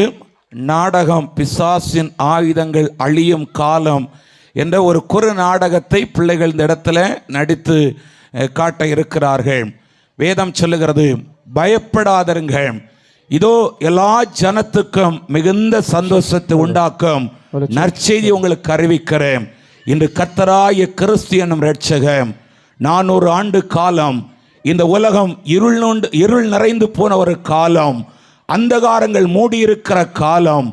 நாடகம் பிசாசின் ஆயுதங்கள் அழியும் காலம் என்ற ஒரு குறு நாடகத்தை பிள்ளைகள் இந்த இடத்துல நடித்து காட்ட இருக்கிறார்கள். வேதம் சொல்லுகிறது, பயப்படாதருங்கள், இதோ எல்லா ஜனத்துக்கும் மிகுந்த சந்தோஷத்தை உண்டாக்கும் நற்செய்தி உங்களுக்கு அறிவிக்கிறேன். இன்று கர்த்தராகிய கிறிஸ்து என்னும் இரட்சகர் 400 ஆண்டு காலம் இந்த உலகம் இருள் நிறைந்து போன ஒரு காலம், அந்தகாரங்கள் மூடியிருக்கிற காலம்,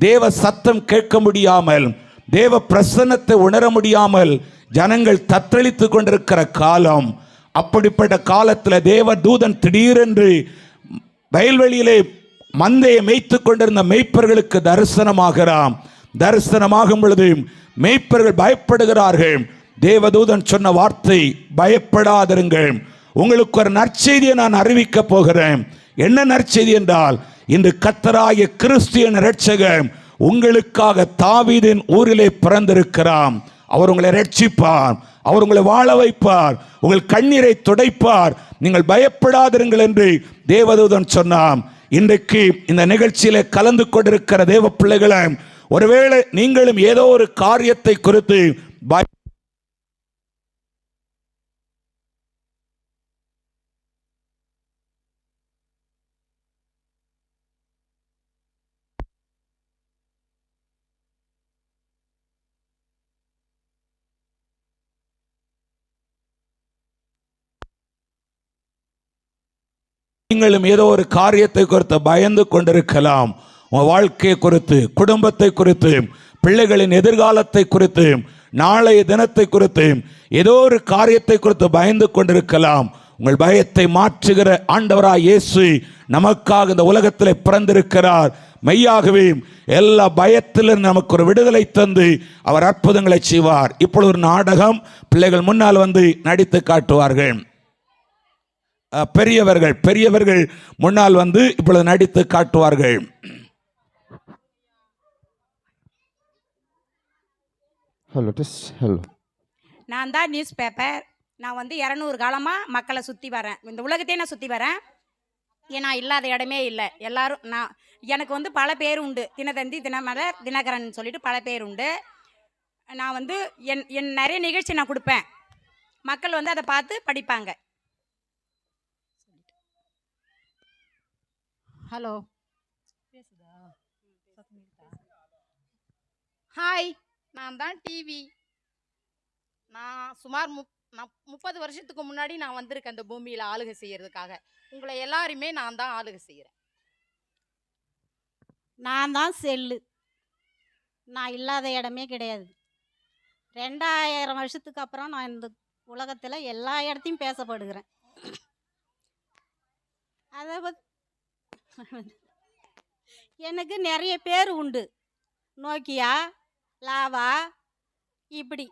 தேவ சத்தம் கேட்க முடியாமல், தேவ பிரசன்னத்தை உணர முடியாமல் ஜனங்கள் தத்தளித்து கொண்டிருக்கிற காலம். அப்படிப்பட்ட காலத்தில் தேவ தூதன் திடீரென்று வயல்வெளியிலே மந்தையை மேய்த்து கொண்டிருந்த மேய்ப்பர்களுக்கு தரிசனமாகிறான். தரிசனமாகும் பொழுது மேய்ப்பர்கள் பயப்படுகிறார்கள். தேவதூதன் சொன்ன வார்த்தை, பயப்படாதிருங்கள், உங்களுக்கு ஒரு நற்செய்தியை நான் அறிவிக்க போகிறேன். என்ன நற்செய்தி என்றால், இன்று கர்த்தராகிய கிறிஸ்து என்ற இரட்சகர் உங்களுக்காக தாவீதின் ஊரிலே பிறந்திருக்கிறார். அவர் உங்களை ரட்சிப்பார், அவர் உங்களை வாழ வைப்பார், உங்கள் கண்ணீரை துடைப்பார், நீங்கள் பயப்படாதிருங்கள் என்று தேவதூதன் சொன்னார். இன்றைக்கு இந்த நிகழ்ச்சியிலே கலந்து கொண்டிருக்கிற தேவ பிள்ளைகளை, ஒருவேளை நீங்களும் ஏதோ ஒரு காரியத்தை குறித்து நீங்களும் ஏதோ ஒரு காரியத்தை குறித்து பயந்து கொண்டிருக்கலாம். உங்கள் வாழ்க்கையை குறித்து, குடும்பத்தை குறித்து, பிள்ளைகளின் எதிர்காலத்தை குறித்து, நாளைய தினத்தை குறித்து, ஏதோ ஒரு காரியத்தை குறித்து பயந்து கொண்டிருக்கலாம். உங்கள் பயத்தை மாற்றுகிற ஆண்டவராய் இயேசு நமக்காக இந்த உலகத்தில் பிறந்திருக்கிறார். மெய்யாகவே எல்லா பயத்திலும் நமக்கு ஒரு விடுதலை தந்து அவர் அற்புதங்களை செய்வார். இப்பொழுது ஒரு நாடகம் பிள்ளைகள் முன்னால் வந்து நடித்து காட்டுவார்கள். பெரியவர்கள் முன்னால் வந்து இப்பொழுது நடித்து காட்டுவார்கள். ஹலோ, நான் தான் நியூஸ் பேப்பர். நான் வந்து 200 காலமாக மக்களை சுற்றி வரேன், இந்த உலகத்தையே நான் சுற்றி வரேன். ஏன்னா இல்லாத இடமே இல்லை. எல்லாரும் எனக்கு வந்து பல பேர் உண்டு. தினத்தந்தி, தினமலர், தினகரன் சொல்லிட்டு பல பேர் உண்டு. நான் வந்து என் நிறைய நிகழ்ச்சி நான் கொடுப்பேன். மக்கள் வந்து அதை பார்த்து படிப்பாங்க. ஹலோ, ஹாய், நான் தான் டிவி. நான் சுமார் 30 வருஷத்துக்கு முன்னாடி நான் வந்திருக்கேன் இந்த பூமியில் ஆளுகை செய்யறதுக்காக. உங்களை எல்லாருமே நான் தான் ஆளுகை செய்கிறேன். நான் தான் செல்லு. நான் இல்லாத இடமே கிடையாது. 2000 வருஷத்துக்கு அப்புறம் நான் இந்த உலகத்தில் எல்லா இடத்தையும் பேசப்படுகிறேன். அதை எனக்கு நிறைய பேர் உண்டு. நோக்கியா, லாவா, இப்படி.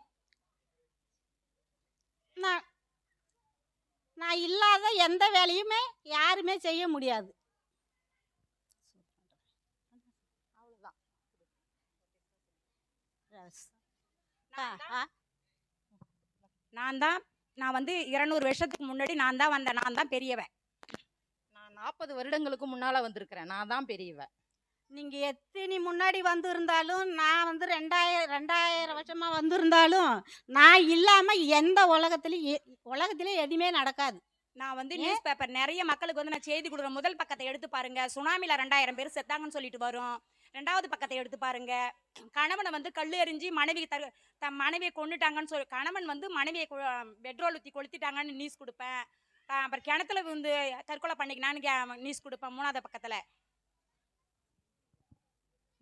நான் இல்லாத எந்த வேலையுமே யாருமே செய்ய முடியாது. நான் வந்து 200 வருஷத்துக்கு முன்னாடி நான் தான் வந்தேன். நான் தான் பெரியவன். நான் 40 வருடங்களுக்கு முன்னால் வந்திருக்கிறேன். நான் தான் பெரியவன். நீங்கள் எத்தனை முன்னாடி வந்திருந்தாலும், நான் வந்து 2000 வருஷமாக வந்திருந்தாலும், நான் இல்லாமல் எந்த உலகத்திலே எதுவுமே நடக்காது. நான் வந்து நியூஸ் பேப்பர் நிறைய மக்களுக்கு வந்து நான் செய்தி கொடுக்குறேன். முதல் பக்கத்தை எடுத்து பாருங்க, சுனாமியில் 2000 பேர் செத்தாங்கன்னு சொல்லிட்டு வரும். 2வது பக்கத்தை எடுத்து பாருங்க, கணவனை வந்து கல் எறிஞ்சி தன் மனைவியை கொண்டுட்டாங்கன்னு சொல்லி, கணவன் வந்து மனைவியை பெட்ரோல் ஊற்றி கொளுத்திட்டாங்கன்னு நியூஸ் கொடுப்பேன். அப்புறம் கிணத்துல வந்து தற்கொலை பண்ணிக்கினான்னு நியூஸ் கொடுப்பேன் 3வது பக்கத்தில்.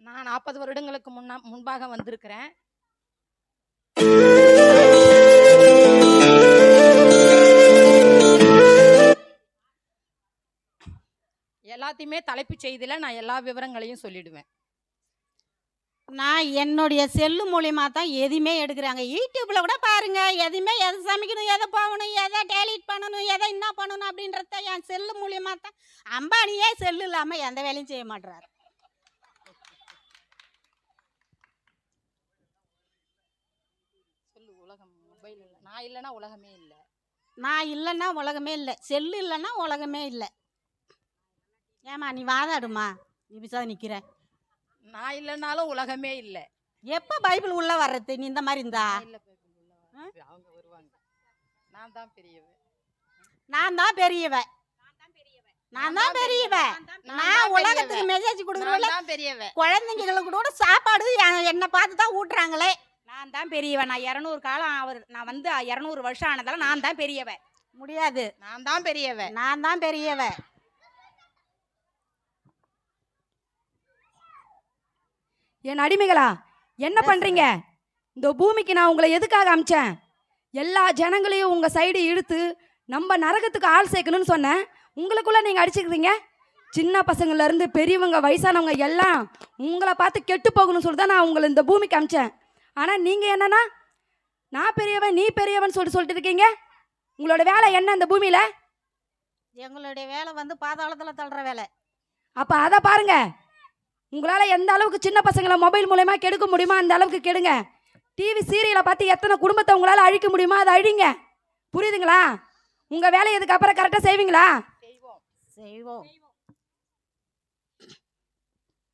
நான் 40 வருடங்களுக்கு முன்பாக வந்திருக்கிறேன். எல்லாத்தையுமே தலைப்புச் செய்தியில் நான் எல்லா விவரங்களையும் சொல்லிடுவேன். நான் என்னுடைய செல்லு மூலியமா தான் எதுவுமே எடுக்கிறாங்க. யூடியூப்பில் கூட பாருங்க, எதுவுமே எதை சமைக்கணும், எதை போகணும், எதை டெலிட் பண்ணணும், எதை என்ன பண்ணணும் அப்படின்றத என் செல்லு மூலியமா தான். அம்பானியே செல்லு இல்லாமல் எந்த வேலையும் செய்ய மாட்டுறாரு. சொல்லு, உலகம் மொபைல் இல்லை. நான் இல்லைன்னா உலகமே இல்லை. நான் இல்லைன்னா உலகமே இல்லை. செல்லு இல்லைன்னா உலகமே இல்லை. ஏமா நீ வாதாடுமா, நீ பிசாத நிற்கிற. நான் இல்லைன்னாலும் உலகமே இல்லை. எப்போ பைபிள் உள்ள வர்றது நீ இந்த மாதிரி இருந்தா? அவங்க வருவாங்க. நான் தான் பெரியவன். நான் தான் பெரியவன். நான் தான் பெரியவன். நான் உலகத்துக்கு மெசேஜ் கொடுக்குறேன். நான் தான் பெரியவன். குழந்தைங்களுக்கு கூட சாப்பாடு என்னை பார்த்து தான் ஊட்டுறாங்களே. நான் தான் பெரியவன். நான் 200 காலம் நான் வந்து 200 வருஷம் ஆனதால நான் தான் பெரியவன். முடியாது. நான் தான் பெரியவன். நான் தான் பெரியவன். என் அடிமைகளா என்ன பண்றீங்க? இந்த பூமிக்கு நான் உங்களை எதுக்காக அமிச்சேன்? எல்லா ஜனங்களையும் உங்க சைடு இழுத்து நம்ம நரகத்துக்கு ஆள் சேர்க்கணும்னு சொன்னேன். உங்களுக்குள்ள நீங்க அடிச்சுக்கிறீங்க. சின்ன பசங்கள்ல இருந்து பெரியவங்க வயசானவங்க எல்லாம் உங்களை பார்த்து கெட்டு போகணும்னு சொல்லி தான் நான் உங்களை இந்த பூமிக்கு அமிச்சேன். ஆனா நீங்க என்னன்னா நான் பெரியவன் நீ பெரியவன் சொல்லிட்டு இருக்கீங்க. உங்களோட வேலை என்ன இந்த பூமியில? எங்களுடைய வேலை வந்து பாதாளத்தில் தள்ளுற வேலை. அப்ப அதை பாருங்க. உங்களால எந்த அளவுக்கு சின்ன பசங்களை மொபைல் மூலமா கெடுக்க முடியுமா அந்த அளவுக்கு கெடுங்க. டிவி சீரியலை பார்த்து எத்தனை குடும்பத்தை உங்களால அழிக்க முடியுமா அதை அழிங்க. புரியுதுங்களா? உங்க வேலையை இதுக்கு அப்புறம் கரெக்டா செய்வீங்களா? செய்வோம்.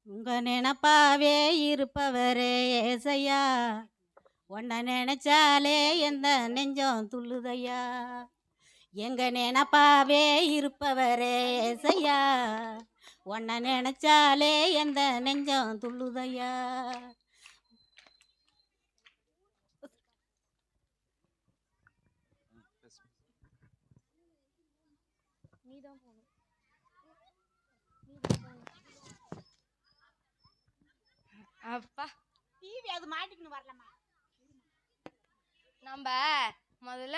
உங்க நினப்பாவே இருப்பவரே ஏசையா, உன்னை நினைச்சாலே எந்த நெஞ்சம் துள்ளுதையா. எங்க நினப்பாவே இருப்பவரே ஏசையா, உன்னை நினைச்சாலே எந்த நெஞ்சம் துள்ளுதையா. அப்பா டிவி அது மாட்டிக்கணும் வரலமா. நம்ம முதல்ல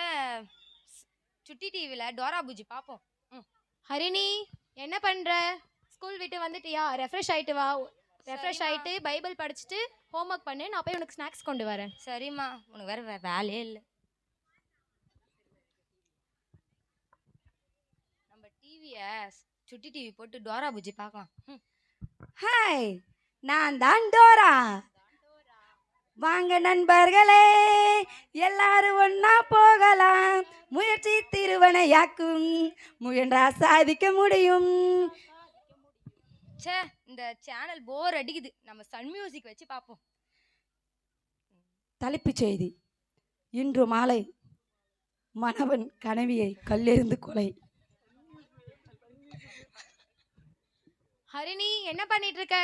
சுட்டி டிவியில் டோரா பூஜி பார்ப்போம். ஹரிணி என்ன பண்ணுற? ஸ்கூல் விட்டு வந்துட்டியா? ரெஃப்ரெஷ் ஆகிட்டு வா. ரெஃப்ரெஷ் ஆகிட்டு பைபிள் படிச்சுட்டு ஹோம்ஒர்க் பண்ணு. நான் போய் உனக்கு ஸ்நாக்ஸ் கொண்டு வரேன். சரிம்மா. உனக்கு வேறு வேலையே இல்லை. நம்ம டிவியை சுட்டி டிவி போட்டு டோரா பூஜி பார்க்கலாம். ஹாய், நான் தான் டோரா. வாங்க நண்பர்களே, எல்லாரும் ஒன்னா போகலாம். முயற்சி திருவனையாக்கும், முயன்றா சாதிக்க முடியும். சே, இந்த சேனல் போர் அடிக்குது. நம்ம சன் மியூசிக் வச்சு பார்ப்போம். தலைப்புச் செய்தி: இன்று மாலை மணவன் கனவியை கல்லெறிந்து கொலை. ஹரிணி என்ன பண்ணிட்டு இருக்க?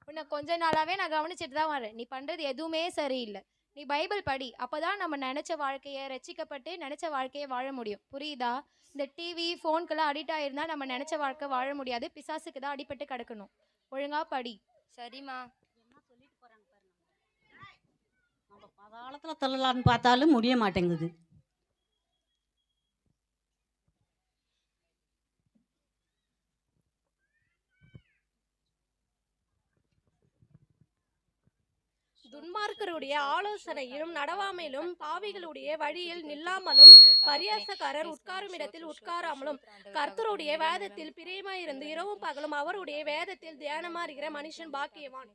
உன்னை கொஞ்ச நாளாவே நான் கவனிச்சுட்டு தான் வரேன். நீ பண்றது எதுவுமே சரியில்லை. நீ பைபிள் படி. அப்போதான் நம்ம நினைச்ச வாழ்க்கையை ரசிக்கப்பட்டு நினைச்ச வாழ்க்கையை வாழ முடியும். புரியுதா? இந்த டிவி ஃபோனுக்கெல்லாம் அடிக்ட் ஆயிருந்தா நம்ம நினைச்ச வாழ்க்கை வாழ முடியாது. பிசாசுக்கு தான் அடிபட்டு கிடக்கணும். ஒழுங்கா படி. சரிம்மா. என்ன சொல்லிட்டு போறாங்க பாருங்க. நம்ம பாதாளத்தில் தள்ளலான்னு பார்த்தாலும் முடிய மாட்டேங்குது. துன்மார்க்கருடைய ஆலோசனையிலும் நடவாமலும் பாவிகளுடைய வழியில் நில்லாமலும் பரியாசக்காரர் உட்காரும் இடத்தில் உட்காராமலும் கர்த்தருடைய வேதத்தில் பிரியமாயிருந்து இரவும் பகலும் அவருடைய வேதத்தில் தியானமா இருக்கிற மனுஷன் பாக்கியவான்.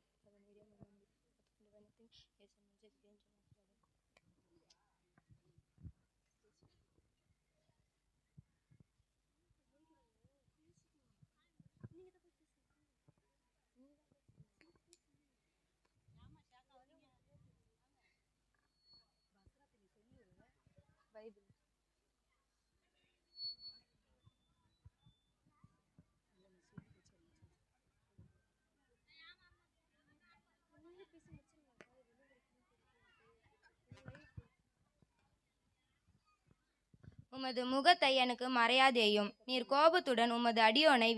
உமது முகத்தை எனக்கு மறையாதேயும். நீர் கோபத்துடன் உமது அடியோனை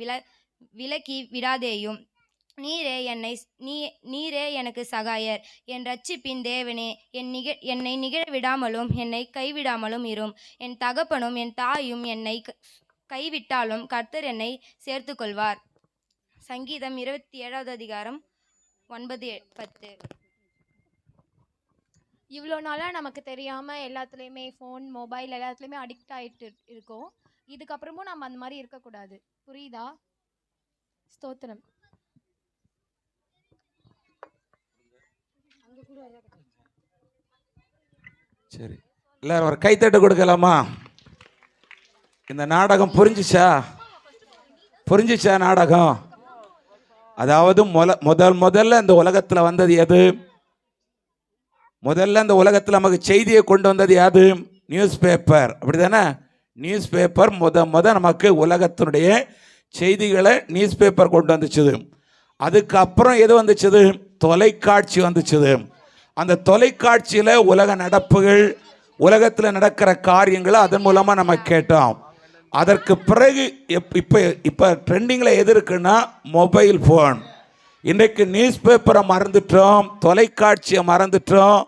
விலக்கி விடாதேயும். நீரே எனக்கு சகாயர். என் ரட்சிப்பின் தேவனே, என்னை நிகழ விடாமலும் என்னை கைவிடாமலும் இரும். என் தகப்பனும் என் தாயும் என்னை கைவிட்டாலும் கர்த்தர் என்னை சேர்த்து கொள்வார். சங்கீதம் 27வது அதிகாரம் 9-10. இவ்வளோ நாளாக நமக்கு தெரியாமல் எல்லாத்துலேயுமே ஃபோன் மொபைல் எல்லாத்துலேயுமே அடிக்ட் ஆகிட்டு இருக்கோம். இதுக்கப்புறமும் நம்ம அந்த மாதிரி இருக்கக்கூடாது. புரியுதா? ஸ்தோத்திரம். சரி, எல்லாரும் ஒரு கைத்தட்டு கொடுக்கலாமா? இந்த நாடகம் புரிஞ்சிச்சா நாடகம்? அதாவது முதல்ல இந்த உலகத்தில் வந்தது எது? முதல்ல இந்த உலகத்தில் நமக்கு செய்தியை கொண்டு வந்தது யாது? நியூஸ் பேப்பர், அப்படி தானே? நியூஸ் பேப்பர் முத நமக்கு உலகத்தினுடைய செய்திகளை நியூஸ் பேப்பர் கொண்டு வந்துச்சுது. அதுக்கப்புறம் எது வந்துச்சுது? தொலைக்காட்சி வந்துச்சுது. அந்த தொலைக்காட்சியில் உலக நடப்புகள், உலகத்தில் நடக்கிற காரியங்களை அதன் மூலமாக நம்ம கேட்டோம். அதற்கு பிறகு இப்போ ட்ரெண்டிங்கில் எது இருக்குன்னா மொபைல் ஃபோன். இன்றைக்கு நியூஸ் பேப்பரை மறந்துட்டோம், தொலைக்காட்சியை மறந்துட்டோம்.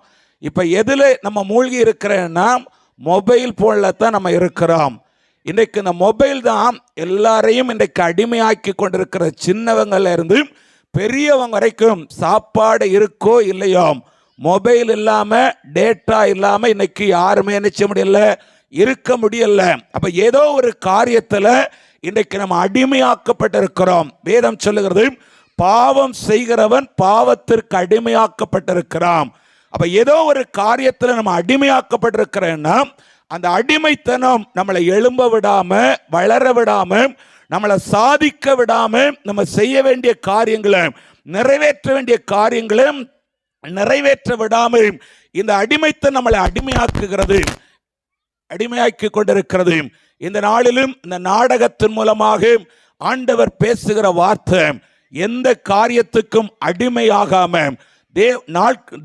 இப்போ எதில் நம்ம மூழ்கி இருக்கிறேன்னா மொபைல் ஃபோனில் தான் நம்ம இருக்கிறோம். இன்றைக்கு இந்த மொபைல் தான் எல்லாரையும் இன்றைக்கு அடிமையாக்கி கொண்டிருக்கிற. சின்னவங்கள்ல இருந்து பெரியவங்க வரைக்கும் சாப்பாடு இருக்கோ இல்லையோ, மொபைல் இல்லாமல் டேட்டா இல்லாமல் இன்னைக்கு யாருமே நினைச்ச முடியல, இருக்க முடியல. அப்போ ஏதோ ஒரு காரியத்தில் இன்றைக்கு நம்ம அடிமையாக்கப்பட்டிருக்கிறோம். வேதம் சொல்லுகிறது, பாவம் செய்கிறவன் பாவத்திற்கு அடிமையாக்கப்பட்டிருக்கிறான். அப்போ ஏதோ ஒரு காரியத்தில் நம்ம அடிமையாக்கப்பட்டிருக்கிறேன்னா அந்த அடிமைத்தனம் நம்மளை எழும்ப விடாமல், வளர விடாமல், நம்மளை சாதிக்க விடாமல், நம்ம செய்ய வேண்டிய காரியங்களை, நிறைவேற்ற வேண்டிய காரியங்களை நிறைவேற்ற விடாமல் இந்த அடிமைத்தனம் நம்மளை அடிமையாக்குகிறது, அடிமையாக்கி கொண்டிருக்கிறது. இந்த நாளிலும் இந்த நாடகத்தின் மூலமாக ஆண்டவர் பேசுகிற வார்த்தை, எந்த காரியத்துக்கும் அடிமையாகாம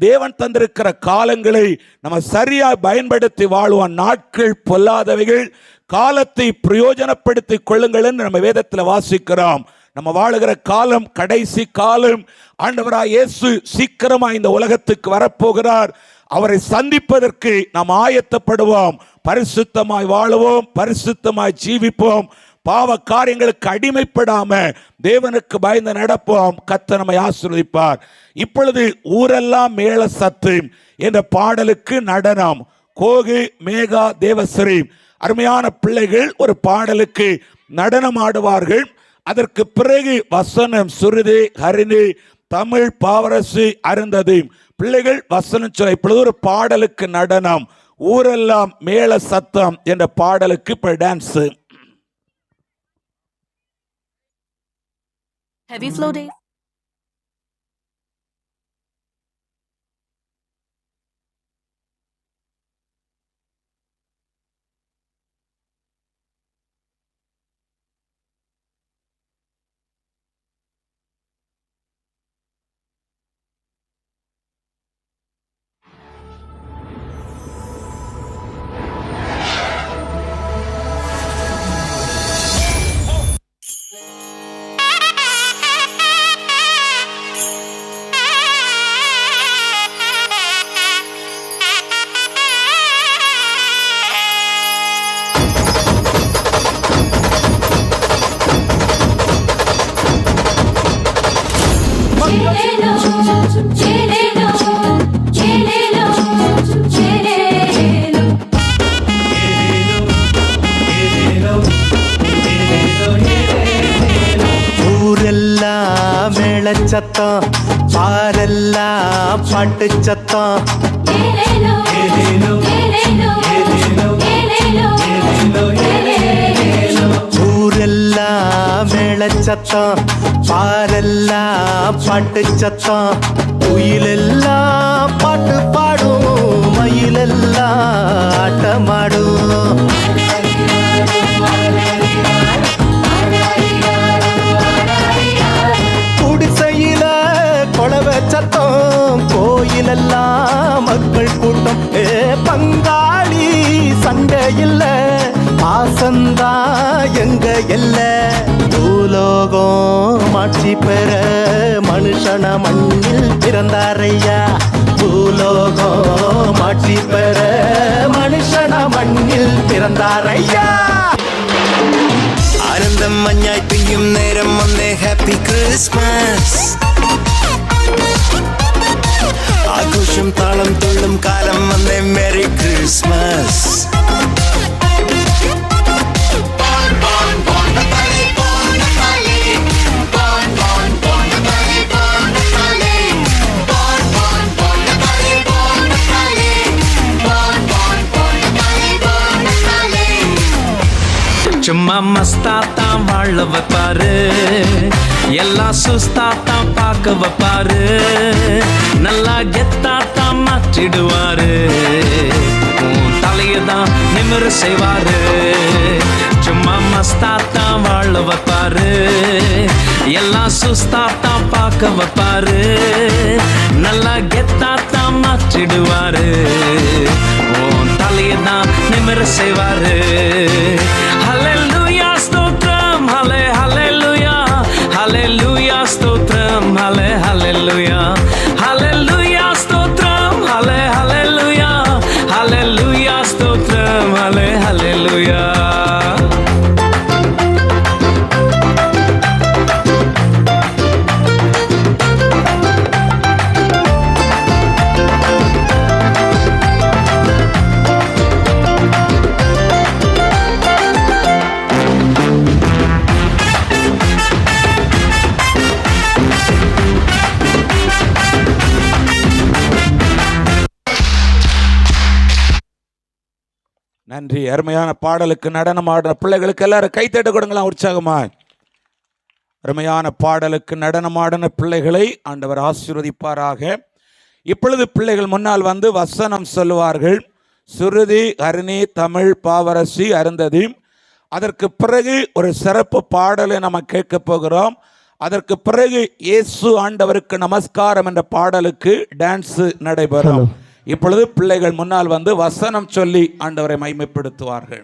தேவன் தந்திருக்கிற காலங்களை நம்ம சரியா பயன்படுத்தி வாழ்வோம். நாட்கள் பொல்லாதவைகள், காலத்தை பிரயோஜனப்படுத்தி கொள்ளுங்கள் என்று நம்ம வேதத்தில் வாசிக்கிறோம். நம்ம வாழுகிற காலம் கடைசி காலம். ஆண்டவராய் இயேசு சீக்கிரமா இந்த உலகத்துக்கு வரப்போகிறார். அவரை சந்திப்பதற்கு நாம் ஆயத்தப்படுவோம். பரிசுத்தமாய் வாழுவோம், பரிசுத்தமாய் ஜீவிப்போம், பாவ காரியங்களுக்கு அடிமைப்படாம தேவனுக்கு பயந்து நடப்போம். கர்த்தர் நம்மை ஆசீர்வதிப்பார். இப்பொழுது ஊரெல்லாம் மேள சத்து என்ற பாடலுக்கு நடனம். கோகு, மேகா, தேவஸ்ரீ அருமையான பிள்ளைகள் ஒரு பாடலுக்கு நடனம் ஆடுவார்கள். அதற்கு பிறகு வசனம் சுருதி, ஹரிணி, தமிழ், பாவரசு, அருந்ததி பிள்ளைகள் வசனம் சொல்ல. இப்பொழுது ஒரு பாடலுக்கு நடனம். ஊரெல்லாம் மேள சத்தம் என்ற பாடலுக்கு இப்ப டான்ஸ். Heavy flow days. ஊரெல்லாம் மேளச்சத்தம், பாரெல்லாம் பாட்டு சத்தம். ஊரெல்லாம் மேளச்சத்தம், பாரெல்லாம் பாட்டு சத்தம். குயிலெல்லாம் பாட்டு பாடும், மயிலெல்லாம் ஆட்டமாடும். குடிசையில கொளவை சத்தம், கோயிலெல்லாம் மக்கள் கூட்டம். பங்காளி சண்டை இல்ல, பாசந்தா எங்க எல்ல. பூலோகம் ஆட்சி பெற மனுஷன மண்ணில் பிறந்தாரையா. பூலோகம் ஆட்சி பெற மனுஷன மண்ணில் பிறந்தாரையா. ആനന്ദം മഞ്ഞായി പെയ്യും നേരം വന്നേ, ഹാപ്പി ക്രിസ്മസ്. ആഘോഷം താളം തുള്ളും കാലം വന്നേ, മെറി ക്രിസ്മസ്. சும்மா மஸ்தாத்தான் வாழ வைப்பாரு, எல்லாம் சுஸ்தாத்தான் பார்க்க வைப்பாரு. நல்லா கெத்தாத்தான் மாற்றிடுவாரு. உன் தலையை தான் நிமிர செய்வாரு. சும்மா மஸ்தாத்தான் வாழ வைப்பாரு. எல்லாம் சுஸ்தாத்தான் பார்க்க வைப்பாரு. நல்லா கெத்தாத்தான் மாற்றிடுவாரு. உன் தலையை தான் நிமிர செய்வாரு. ஹல்லேலூயா ஸ்தோத்திரம், ஹல்லேலூயா, ஹல்லேலூயா ஸ்தோத்திரம், ஹல்லேலூயா, ஹல்லேலூயா ஸ்தோத்திரம், ஹல்லேலூயா, ஹல்லேலூயா ஸ்தோத்திரம், ஹல்லேலூயா. நன்றி. அருமையான பாடலுக்கு நடனம் ஆடுற பிள்ளைகளுக்கு எல்லாரும் கைத்தட்ட கொடுங்களா உற்சாகமா. அருமையான பாடலுக்கு நடனம் ஆடின பிள்ளைகளை ஆண்டவர் ஆசீர்வதிப்பாராக. இப்பொழுது பிள்ளைகள் முன்னால் வந்து வசனம் சொல்லுவார்கள். சுருதி, ஹரிணி, தமிழ், பாவரசி, அருந்ததி. அதற்கு பிறகு ஒரு சிறப்பு பாடலை நம்ம கேட்க போகிறோம். அதற்கு பிறகு இயேசு ஆண்டவருக்கு நமஸ்காரம் என்ற பாடலுக்கு டான்ஸ் நடைபெறும். இப்பொழுது பிள்ளைகள் முன்னால் வந்து வசனம் சொல்லி ஆண்டவரை மகிமைப்படுத்துவார்கள்.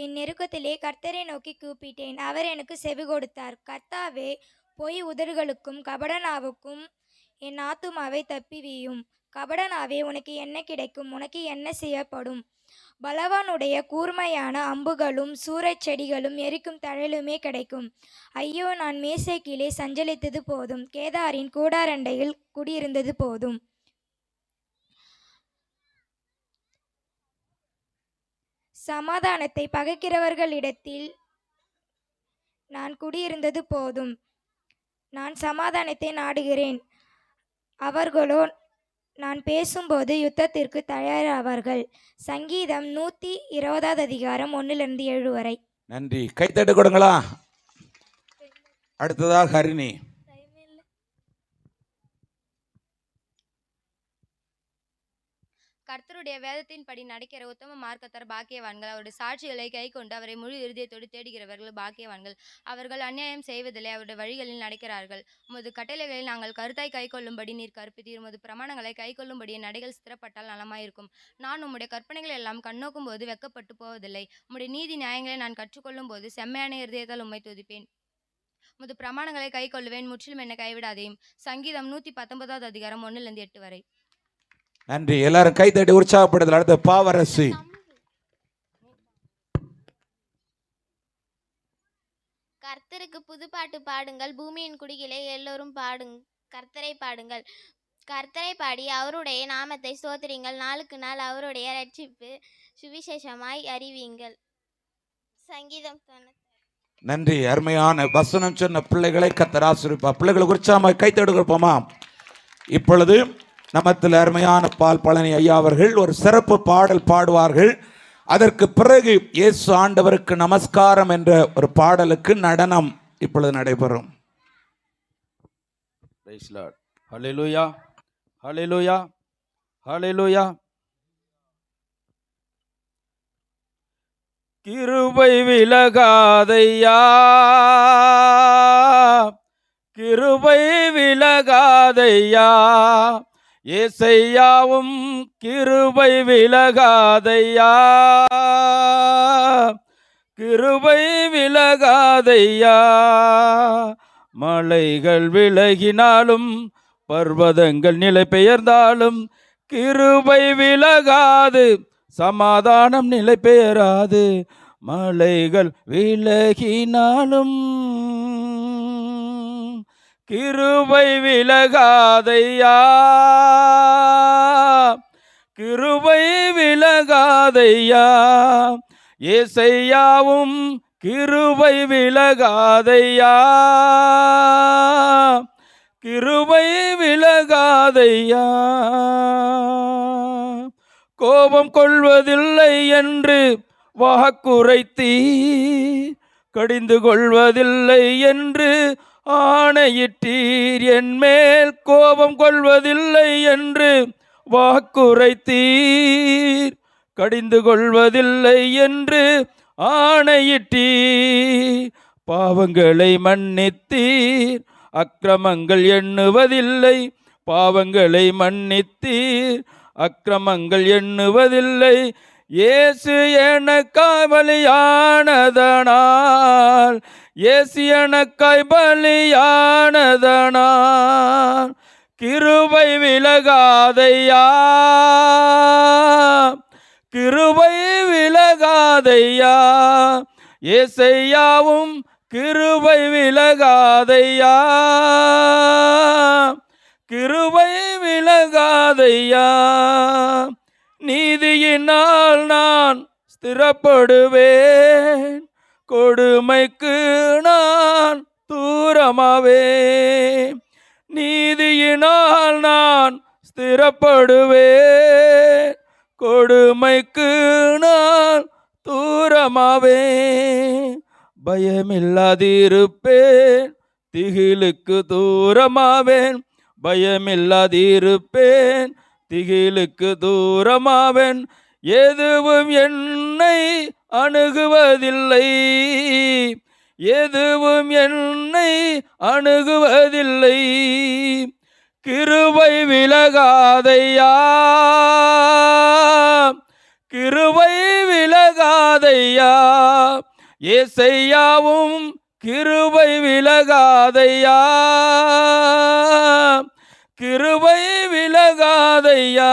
என் நெருக்கத்திலே கர்த்தரை நோக்கி கூப்பிட்டேன், அவர் எனக்கு செவி கொடுத்தார். கர்த்தாவே, பொய் உதடுகளுக்கும் கபடனாவுக்கும் என் ஆத்துமாவை தப்பிவியும். கபடனாவே, உனக்கு என்ன கிடைக்கும்? உனக்கு என்ன செய்யப்படும்? பலவானுடைய கூர்மையான அம்புகளும் சூறைச் செடிகளும் எரிக்கும் தழலுமே கிடைக்கும். ஐயோ, நான் மேசேக்கிலே சஞ்சலித்தது போதும், கேதாரின் கூடாரண்டையில் குடியிருந்தது போதும். சமாதானத்தை பகைக்கிறவர்களிடத்தில் நான் குடியிருந்தது போதும். நான் சமாதானத்தை நாடுகிறேன், அவர்களோ நான் பேசும்போது யுத்தத்திற்கு தயாராவார்கள். சங்கீதம் 120 அதிகாரம் 1-7 வரை. நன்றி. கைத்தட்டு கொடுங்களா. அடுத்ததாக ஹரிணி. கர்த்தருடைய வேதத்தின்படி நடக்கிற உத்தம மார்க்கத்தர் பாக்கியவான்கள். அவருடைய சாட்சிகளை கை கொண்டு அவரை முழு இருதயத்தோடு தேடுகிறவர்கள் பாக்கியவான்கள். அவர்கள் அநியாயம் செய்வதில்லை, அவருடைய வழிகளில் நடக்கிறார்கள். உமது கட்டளைகளில் நாங்கள் கருத்தாய் கை கொள்ளும்படி நீர் கற்பித்தீர். உமது பிரமாணங்களை கை கொள்ளும்படி நடைகள் ஸ்திரப்பட்டால் நலமாயிருக்கும். நான் உம்முடைய கற்பனைகள் எல்லாம் கண்ணோக்கும் போது வெக்கப்பட்டு போவதில்லை. உம்முடைய நீதி நியாயங்களை நான் கற்றுக்கொள்ளும் போது செம்மையான இருதயத்தால் உம்மை துதிப்பேன். உமது பிரமாணங்களை கை கொள்ளுவேன், முற்றிலும் என்னை கைவிடாதேயும். சங்கீதம் 119 அதிகாரம் 1-8 வரை. நன்றி. எல்லாரும் கைத்தட்டி உற்சாகப்படுதல். அடுத்த பாவரசி. கர்த்தருக்கு புதுப்பாட்டு பாடுங்கள், பூமியின் குடிகளே எல்லோரும் கர்த்தரை பாடுங்கள். கர்த்தரை பாடி அவருடைய நாமத்தை ஸ்தோத்திரிங்கள். நாளுக்கு நாள் அவருடைய ரட்சிப்பு சுவிசேஷமாய் அறிவியுங்கள். சங்கீதம். நன்றி. அருமையான வசனம் சொன்ன பிள்ளைகளை கர்த்தர் ஆசீர்வதிப்பார். பிள்ளைகளுக்கு உற்சாகமாக கைத்தட்டி கொடுப்போமா. இப்பொழுது நமத்தில் அருமையான பால் பழனி ஐயா அவர்கள் ஒரு சிறப்பு பாடல் பாடுவார்கள். அதற்கு பிறகு இயேசு ஆண்டவருக்கு நமஸ்காரம் என்ற ஒரு பாடலுக்கு நடனம் இப்பொழுது நடைபெறும். Praise Lord. Hallelujah, hallelujah, hallelujah. கிருபை விலகாதையா, கிருபை விலகாதையா, ஏசையாவும் கிருபை விலகாதையா, கிருபை விலகாதையா. மலைகள் விலகினாலும் பர்வதங்கள் நிலை பெயர்ந்தாலும் கிருபை விலகாது, சமாதானம் நிலை பெயராது. மலைகள் விலகினாலும் கிருபை விலகாதையா, கிருபை விலகாதையா, ஏசையாவும் கிருபை விலகாதையா, கிருபை விலகாதையா. கோபம் கொள்வதில்லை என்று வாக்குரைத்தீர், கடிந்து கொள்வதில்லை என்று ஆணையிட்டீர். என் மேல் கோபம் கொள்வதில்லை என்று வாக்குரைத்தீர். கடிந்து கொள்வதில்லை என்று ஆணையிட்டீர். பாவங்களை மன்னித்தீர், அக்கிரமங்கள் எண்ணுவதில்லை. பாவங்களை மன்னித்தீர், அக்கிரமங்கள் எண்ணுவதில்லை. இயேசு எனக்காய் பலியானதனால், இயேசு எனக்காய் பலியானதனால் கிருபை விலகாதையா, கிருபை விலகாதையா. ஏசையாவும் கிருபை விலகாதையா, கிருபை விலகாதையா. நீதியினால் நான் ஸ்திரப்படுவேன், கொடுமைக்கு நான் தூரமாவேன். நீதியினால் நான் ஸ்திரப்படுவேன், கொடுமைக்கு நான் தூரமாவேன். பயமில்லாதிருப்பேன், திகிலுக்கு தூரமாவேன். பயமில்லாதிருப்பேன், திகிலுக்கு தூரமாவேன். எதுவும் என்னை அணுகுவதில்லை, எதுவும் என்னை அணுகுவதில்லை. கிருபை விலகாதையா, கிருபை விலகாதையா. ஏசையாவும் கிருபை விலகாதையா, கிருபை விலகாதையா.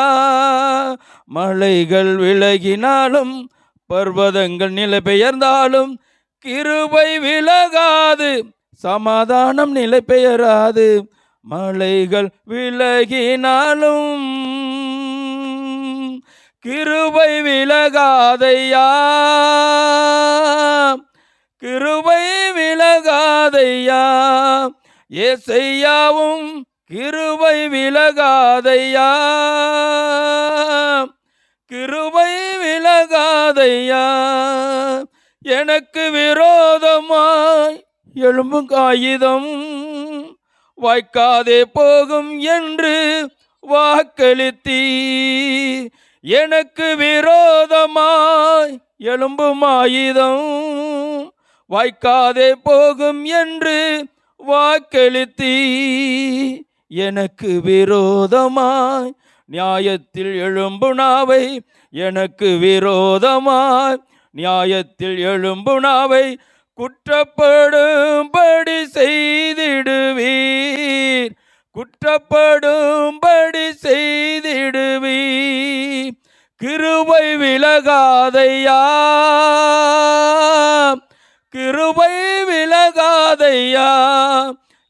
மலைகள் விலகினாலும் பர்வதங்கள் நிலை பெயர்ந்தாலும் கிருபை விலகாது, சமாதானம் நிலை பெயராது. மலைகள் விலகினாலும் கிருபை விலகாதையா, கிருபை விலகாதையா. ஏசையாவும் கிருபை விலகாதையா, கிருபை விலகாதையா. எனக்கு விரோதமாய் எழும்பும் ஆயுதம் வாய்க்காதே போகும் என்று வாக்களித்தீர். எனக்கு விரோதமாய் எழும்பும் ஆயுதம் வாய்க்காதே போகும் என்று வாக்களித்தீர். எனக்கு விரோதமாய் நியாயத்தில் எழும்புனாவை, எனக்கு விரோதமாய் நியாயத்தில் எழும்புனாவை குற்றப்படும்படி செய்திடுவீர், குற்றப்படும்படி செய்திடுவீர். கிருபை விலகாதையா, கிருபை விலகாதையா.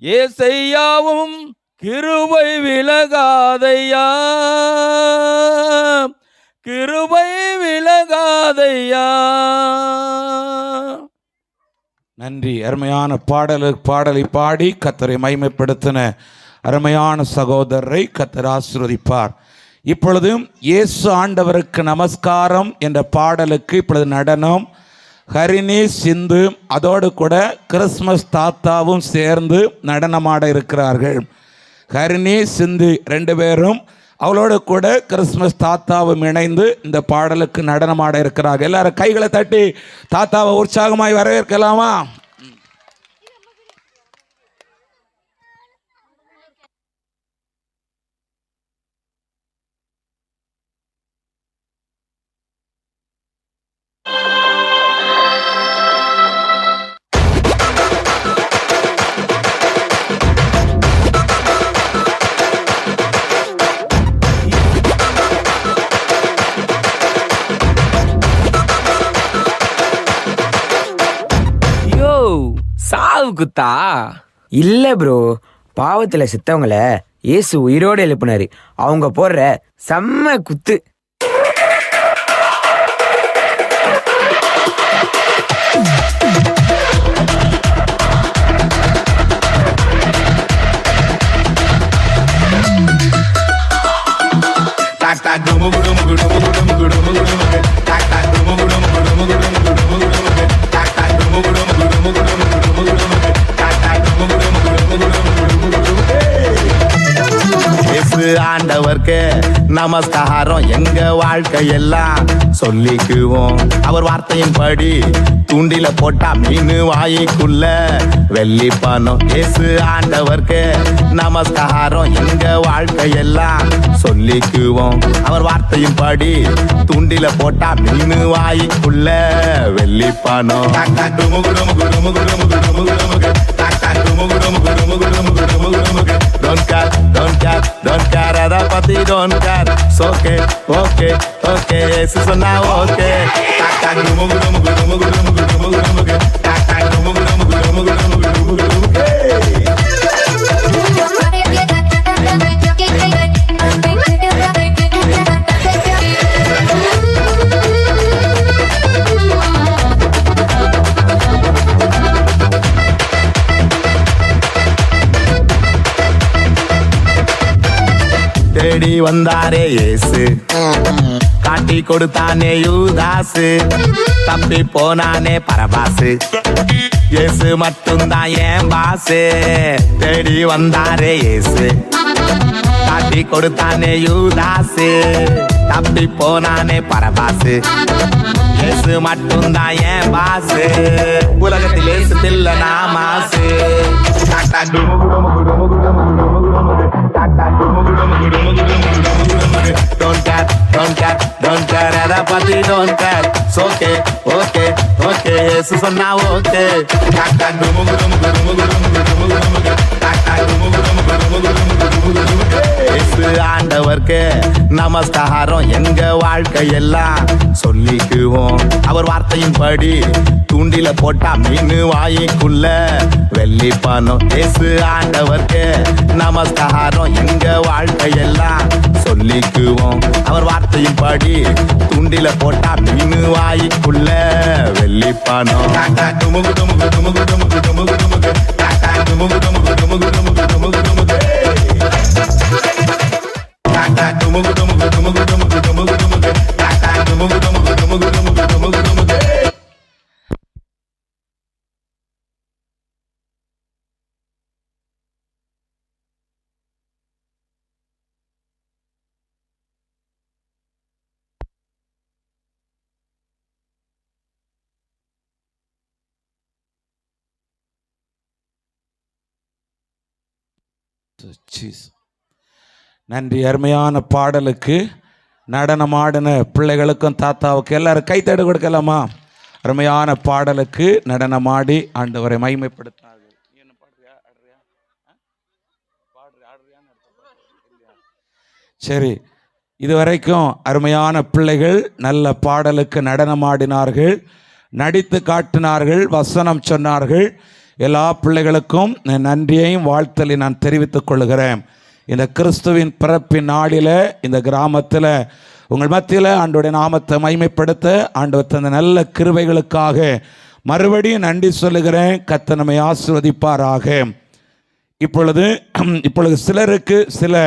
ஏசையாவும் கிருபை விலகாதையா, கிருபை விலகாதையா. நன்றி. அருமையான பாடலை பாடி கர்த்தரை மகிமைப்படுத்தின அருமையான சகோதரரை கர்த்தர் ஆசீர்வதிப்பார். இப்பொழுதும் இயேசு ஆண்டவருக்கு நமஸ்காரம் என்ற பாடலுக்கு இப்பொழுது நடனம். ஹரிணி சிந்து அதோடு கூட கிறிஸ்மஸ் தாத்தாவும் சேர்ந்து நடனமாட இருக்கிறார்கள். ஹரிணி சிந்து ரெண்டு பேரும் அவளோடு கூட கிறிஸ்மஸ் தாத்தாவும் இணைந்து இந்த பாடலுக்கு நடனமாட இருக்கிறார்கள். எல்லாரும் கைகளை தட்டி தாத்தாவை உற்சாகமாய் வரவேற்கலாமா? சாவு குத்தா இல்ல ப்ரோ, பாவத்துல செத்தவங்கள இயேசு உயிரோடு எழுப்பினாரு. அவங்க போடுற செம்ம குத்து. Dum நமஸ்காரம் எங்க வாழ்க்கையெல்லாம் சொல்லிக்குவோம். அவர் வார்த்தையின்படி தூண்டில போட்டா மீன் வாய்க்குள்ள வெள்ளி பணம். இயேசு ஆண்டவர்க்கு நமஸ்காரம் எங்க வாழ்க்கையெல்லாம் சொல்லிக்குவோம். அவர் வார்த்தையின்படி தூண்டில போட்டா மீன் வாய்க்குள்ள வெள்ளி பணம். Don't care, அதை பத்தி don't care. Okay, okay, okay, இயேசு சொன்னா okay. தேடி வந்தாரே இயேசு, காட்டி கொடுத்தானே யூதாசு, தப்பி போனானே பரபாசு, இயேசு மட்டும்தான் என் பாசு. தேடி வந்தாரே இயேசு, காட்டி கொடுத்தானே யூதாசு, தப்பி போனானே பரபாசு, இயேசு மட்டும்தான் என் பாசு. உலகத்தில் இயேசு தில்ல நாமாசு. Don't care, don't care, don't care, அதை பத்தி don't care. Okay, okay, okay, இயேசு சொன்னா okay. இயேசு ஆண்டவர்க்கு நமஸ்காரம் எங்க வாழ்க்கையெல்லாம் சொல்லிக்குவோம். அவர் வார்த்தையின்படி தூண்டில போட்டா மீன் வாய்க்குள்ள வெள்ளி பணம். இயேசு ஆண்டவர்க்கு நமஸ்காரம் எங்க வாழ்க்கையெல்லாம் சொல்லிக்குவோம். அவர் வார்த்தையின்படி தூண்டில போட்டா மீன் வாய்க்குள்ள வெள்ளி பணம். நன்றி. அருமையான பாடலுக்கு நடனமாடின பிள்ளைகளுக்கும் தாத்தாவுக்கு எல்லாரும் கைத்தடு கொடுக்கலாமா? அருமையான பாடலுக்கு நடனமாடி ஆண்டவரை மகிமைப்படுத்தினார்கள். சரி, இதுவரைக்கும் அருமையான பிள்ளைகள் நல்ல பாடலுக்கு நடனமாடினார்கள், நடித்து காட்டினார்கள், வசனம் சொன்னார்கள். எல்லா பிள்ளைகளுக்கும் நன்றியையும் வாழ்த்தலை நான் தெரிவித்துக் கொள்கிறேன். இந்த கிறிஸ்துவின் பிறப்பின் நாளில் இந்த கிராமத்தில் உங்கள் மத்தியில் ஆண்டோடைய நாமத்தை மகிமைப்படுத்த ஆண்டவர் தந்த நல்ல கிருபைகளுக்காக மறுபடியும் நன்றி சொல்லுகிறேன். கர்த்தர் நம்மை ஆசீர்வதிப்பாராக. இப்பொழுது சிலருக்கு சில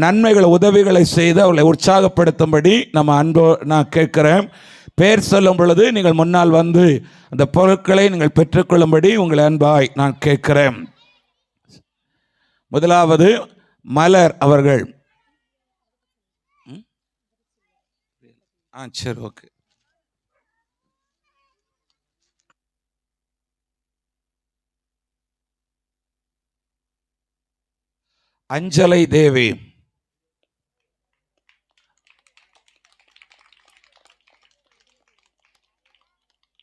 நன்மைகள் உதவிகளை செய்து அவர்களை உற்சாகப்படுத்தும்படி நான் கேட்குறேன். பேர் சொல்லும் பொழுது நீங்கள் முன்னால் வந்து அந்த பொருட்களை நீங்கள் பெற்றுக்கொள்ளும்படி உங்களை அன்பாய் நான் கேட்கிறேன். முதலாவது மலர் அவர்கள். சரி, ஓகே. அஞ்சலை தேவி.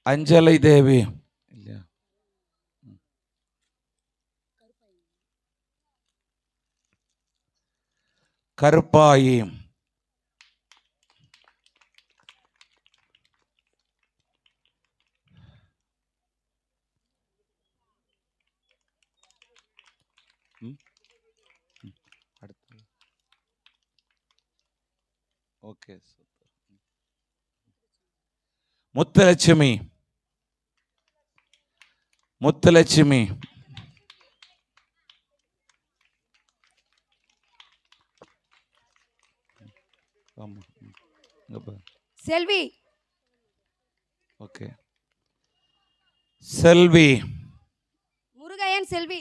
அஞ்சலை தேவி இல்லையா? கருப்பாயி. ஓகே. முத்துலட்சுமி. முத்துலட்சுமி. செல்வி. ஓகே. செல்வி. முருகையன் செல்வி.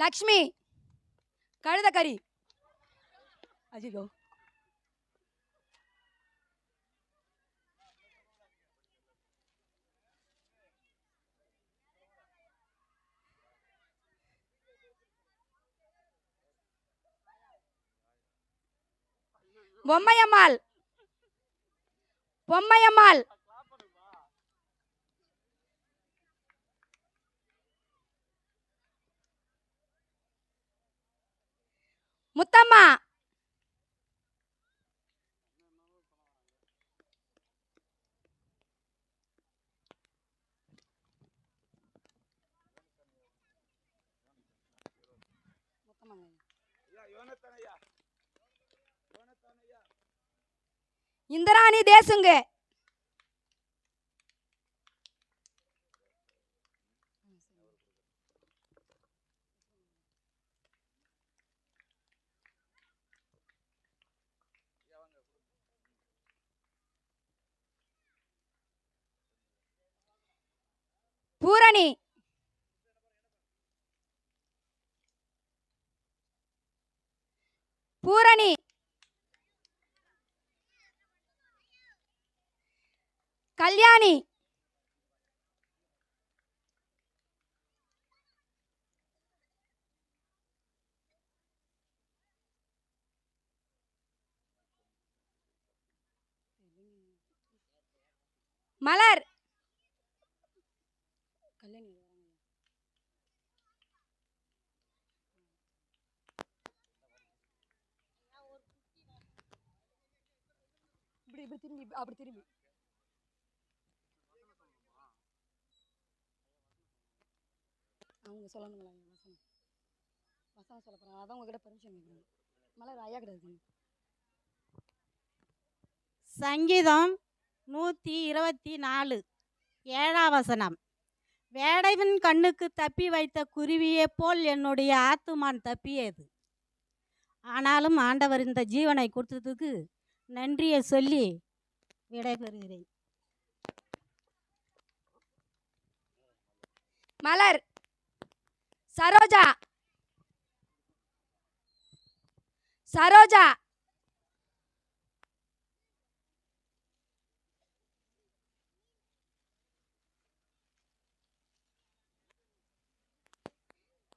லக்ஷ்மி கழுதக்கறி. அஜிகோ பொம்மையம்மாள். பொம்மையம்மாள். முத்தம்மா. இந்திராணி தேசுங்க. பூரணி. பூரணி. கல்யாணி. மலர். இப்படி திரும்பி அப்படி திரும்பி அவங்க சொல்லணுங்களா? வசனம் சொல்ல போகிறாங்க, அதான் உங்ககிட்ட பர்மிஷன் கேட்குறேன். மலர் ஐயா கிடையாது. சங்கீதம் 124 7ஆம் வசனம். வேடைவன் கண்ணுக்கு தப்பி வைத்த குருவியே போல் என்னுடைய ஆத்துமான் தப்பியது. ஆனாலும் ஆண்டவர் இந்த ஜீவனை கொடுத்ததுக்கு நன்றியை சொல்லி விடைபெறுகிறேன். மலர். சரோஜா. சரோஜா.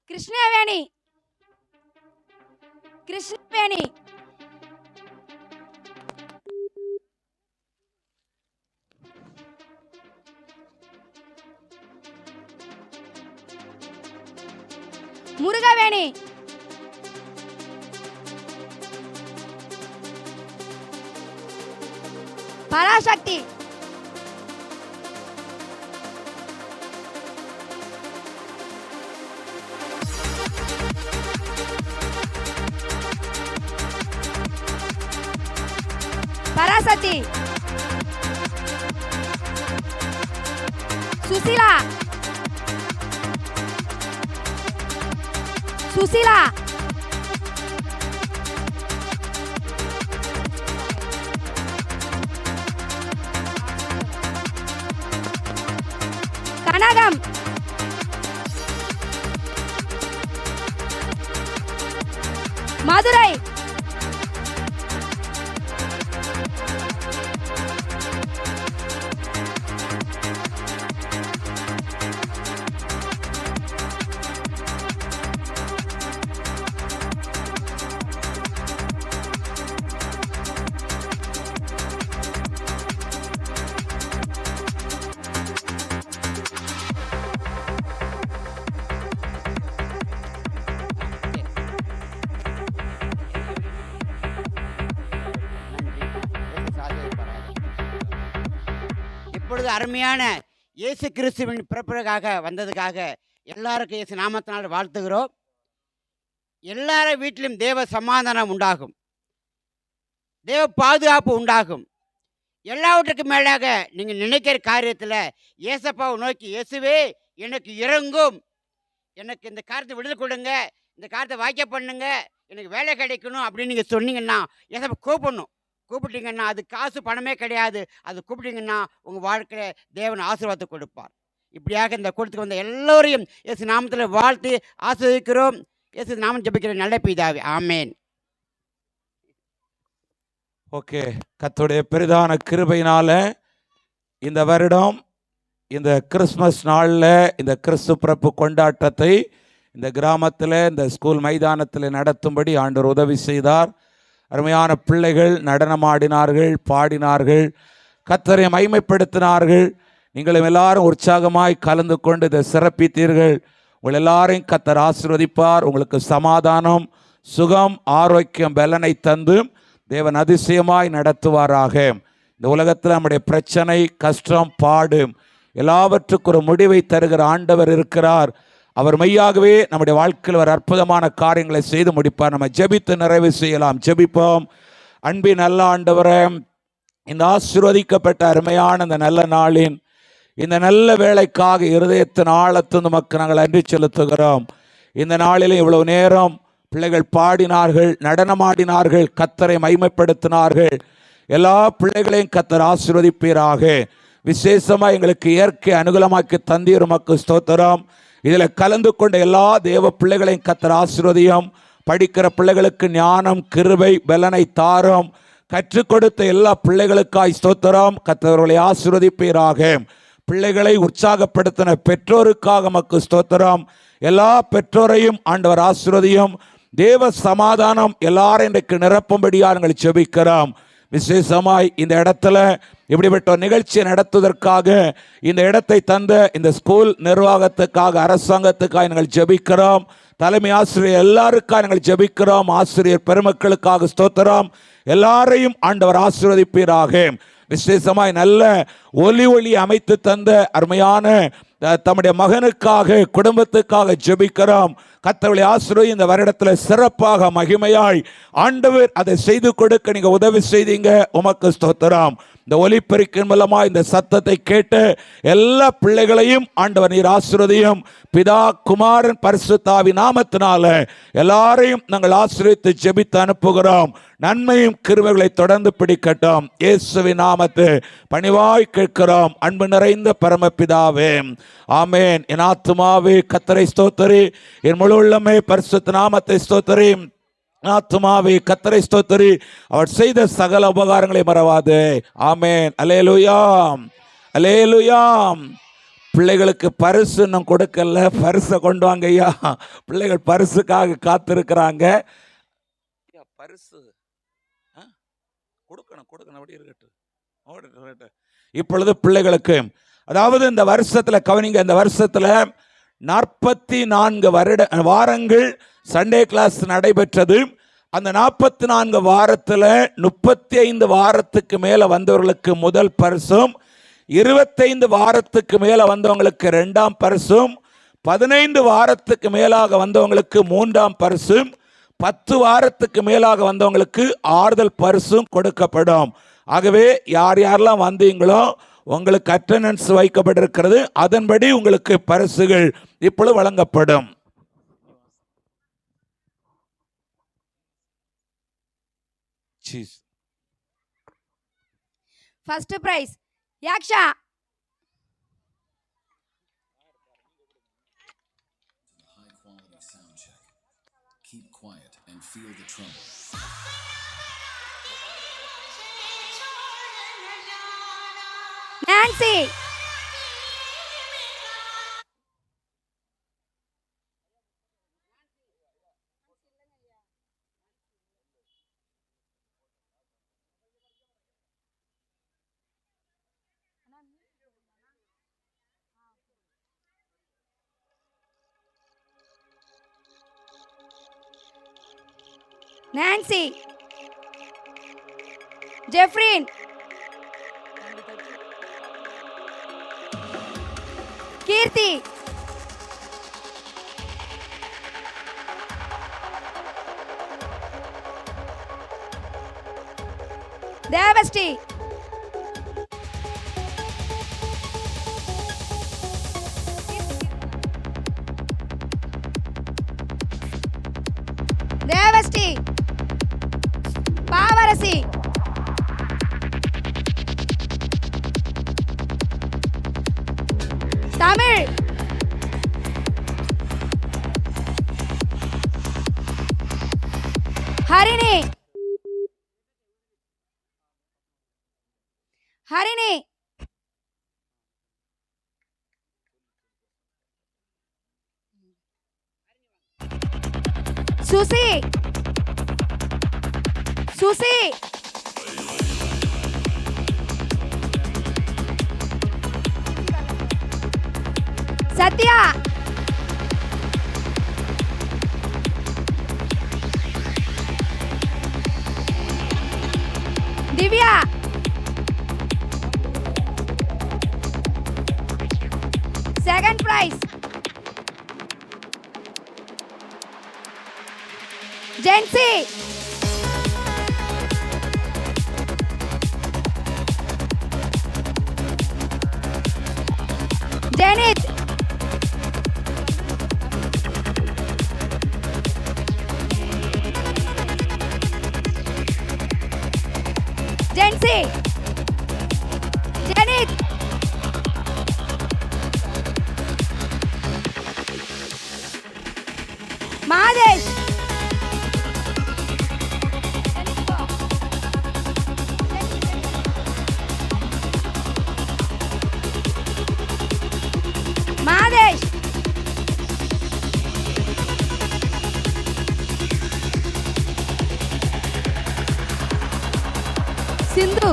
கிருஷ்ணவேணி. கிருஷ்ணவேணி. முருகவேணி. பராசக்தி. பராசக்தி. சுசிலா. சுசிலா. கனகம். மதுரை. இப்பொழுது அருமையான இயேசு கிறிஸ்துவின் பிறப்புக்காக வந்ததுக்காக எல்லாருக்கும் இயேசு நாமத்தினால் வாழ்த்துகிறோம். எல்லார வீட்டிலும் தேவ சமாதானம் உண்டாகும், தேவ பாதுகாப்பு உண்டாகும். எல்லாவற்றுக்கும் மேலாக நீங்கள் நினைக்கிற காரியத்தில் ஏசப்பாவை நோக்கி, இயேசுவே எனக்கு இறங்கும், எனக்கு இந்த காரியத்தை விடுதலை கொடுங்க, இந்த காரியத்தை வாய்க்க பண்ணுங்க, எனக்கு வேலை கிடைக்கணும் அப்படின்னு நீங்கள் சொன்னீங்கன்னா ஏசப்பா கூப்பிட்டீங்கன்னா அது காசு பணமே கிடையாது. அது கூப்பிட்டீங்கன்னா உங்கள் வாழ்க்கையில் தேவன் ஆசீர்வாதத்தை கொடுப்பார். இப்படியாக இந்த கூட்டத்துக்கு வந்த எல்லோரையும் இயேசு நாமத்தில் வாழ்த்து ஆசீர்வதிக்கிறோம். இயேசு நாமம் ஜெபிக்கிற நல்ல பிதாவே, ஆமேன். ஓகே, கர்த்தருடைய பெரிதான கிருபையினால இந்த வருடம் இந்த கிறிஸ்மஸ் நாளில் இந்த கிறிஸ்து பிறப்பு கொண்டாட்டத்தை இந்த கிராமத்தில் இந்த ஸ்கூல் மைதானத்தில் நடத்தும்படி ஆண்டவர் உதவி செய்தார். அருமையான பிள்ளைகள் நடனமாடினார்கள், பாடினார்கள், கர்த்தரை மகிமைப்படுத்தினார்கள். நீங்களும் எல்லாரும் உற்சாகமாய் கலந்து கொண்டு இதை சிறப்பித்தீர்கள். உங்கள் எல்லாரையும் கர்த்தர் ஆசீர்வதிப்பார். உங்களுக்கு சமாதானம், சுகம், ஆரோக்கியம், பலனை தந்து தேவன் அதிசயமாய் நடத்துவாராக. இந்த உலகத்தில் நம்முடைய பிரச்சனை, கஷ்டம், பாடு எல்லாவற்றுக்கும் ஒரு முடிவை தருகிற ஆண்டவர் இருக்கிறார். அவர் மெய்யாகவே நம்முடைய வாழ்க்கையில் ஒரு அற்புதமான காரியங்களை செய்து முடிப்பார். நம்ம ஜெபித்து நிறைவு செய்யலாம். ஜெபிப்போம். அன்பின் நல்ல ஆண்டவரே, இந்த ஆசீர்வதிக்கப்பட்ட அருமையான இந்த நல்ல நாளின் இந்த நல்ல வேலைக்காக இருதயத்தின் ஆழத்து நமக்கு நாங்கள் நன்றி செலுத்துகிறோம். இந்த நாளில் இவ்வளவு நேரம் பிள்ளைகள் பாடினார்கள், நடனமாடினார்கள், கர்த்தரை மகிமைப்படுத்தினார்கள். எல்லா பிள்ளைகளையும் கர்த்தர் ஆசீர்வதிப்பீராக. விசேஷமாக எங்களுக்கு இயற்கை அனுகூலமாக்கி தந்தீர், உமக்கு ஸ்தோத்திரம். இதில் கலந்து கொண்ட எல்லா தேவ பிள்ளைகளையும் கர்த்தர் ஆசீர்வதியும். படிக்கிற பிள்ளைகளுக்கு ஞானம், கிருபை, பலனை தாரும். கற்றுக் கொடுத்த எல்லா பிள்ளைகளுக்காய் ஸ்தோத்திரம். கர்த்தர்களை ஆசீர்வதிப்பீராக. பிள்ளைகளை உற்சாகப்படுத்தின பெற்றோருக்காக உமக்கு ஸ்தோத்திரம். எல்லா பெற்றோரையும் ஆண்டவர் ஆசீர்வதியும். தேவ சமாதானம் எல்லாரும் இன்றைக்கு நிரப்பும்படியாக நாங்கள் ஜெபிக்கிறோம். விசேஷமாய் இந்த இடத்துல இப்படிப்பட்ட நிகழ்ச்சியை நடத்துவதற்காக இந்த இடத்தை தந்த இந்த ஸ்கூல் நிர்வாகத்துக்காக, அரசாங்கத்துக்காக நாங்கள் ஜெபிக்கிறோம். தலைமை ஆசிரியர் எல்லாருக்காக நாங்கள் ஜெபிக்கிறோம். ஆசிரியர் பெருமக்களுக்காக ஸ்தோத்திரம். எல்லாரையும் ஆண்டவர் ஆசீர்வதிப்பீராக. விசேஷமாய் நல்ல ஒலி அமைத்து தந்த அருமையான தம்முடைய மகனுக்காக, குடும்பத்துக்காக ஜெபிக்கிறோம். கர்த்தர்களை ஆசீர்வதி. இந்த வருடத்தில் சிறப்பாக மகிமையாய் ஆண்டவர் அதை செய்து கொடுக்க நீங்க உதவி செய்தீங்க, உமக்கு ஸ்தோத்திரம். இந்த ஒலிபெருக்கின் மூலமாக இந்த சத்தத்தை கேட்டு எல்லா பிள்ளைகளையும் ஆண்டவர் நீர் ஆசீர்வதியும். பிதா, குமாரன், பரிசுத்த ஆவி நாமத்தினால எல்லாரையும் நாங்கள் ஆசீர்வதித்து ஜெபித்து அனுப்புகிறோம். நன்மையும் கிருபைகளை தொடர்ந்து பிடிக்கட்டும். இயேசுவின் நாமத்தை பணிவாய் கேட்கிறோம். அன்பு நிறைந்த பரமபிதாவே, ஆமேன். என் ஆத்துமாவே கர்த்தரை ஸ்தோத்திரி, என் முழு உள்ளமே பரிசுத்த நாமத்தை ஸ்தோத்திரி. ஆத்துமாவே கர்த்தரை ஸ்தோத்திரி, அவர் செய்த சகல உபகாரங்களை மறவாதே. ஆமேன். அல்லேலூயா, அல்லேலூயா. பிள்ளைகளுக்கு பரிசு இன்னும் கொடுக்கல, பரிசை கொண்டு வாங்க ஐயா. பிள்ளைகள் பரிசுக்காக காத்திருக்கிறாங்க. பரிசு கொடுக்கணும், அப்படி இருக்கட்டும். இப்பொழுது பிள்ளைகளுக்கு, அதாவது இந்த வருஷத்தில் கவனிங்க, இந்த வருஷத்தில் 44 வாரங்கள் சண்டே கிளாஸ் நடைபெற்றது. அந்த 44 வாரத்தில் 35 வாரத்துக்கு மேலே வந்தவர்களுக்கு முதல் பரிசும், 25 வாரத்துக்கு மேலே வந்தவங்களுக்கு 2ஆம் பரிசும், 15 வாரத்துக்கு மேலாக வந்தவங்களுக்கு 3ஆம் பரிசும், 10 வாரத்துக்கு மேலாக வந்தவங்களுக்கு ஆறுதல் பரிசும் கொடுக்கப்படும். ஆகவே யார் யாரெல்லாம் வந்தீங்களோ உங்களுக்கு அட்டெண்டன்ஸ் வைக்கப்பட்டிருக்கிறது. அதன்படி உங்களுக்கு பரிசுகள் இப்பொழுது வழங்கப்படும். First prize Yaksha. Keep quiet and feel the trouble. Nancy. Nancy. Jeffrin. Keerthi. Devasri. Devasri. Pavarasi. Tamil. Harini Harini Suchi Suchi Sathya Divya second prize Jency Jenith Jency Jenith Madhesh Madhesh Sindhu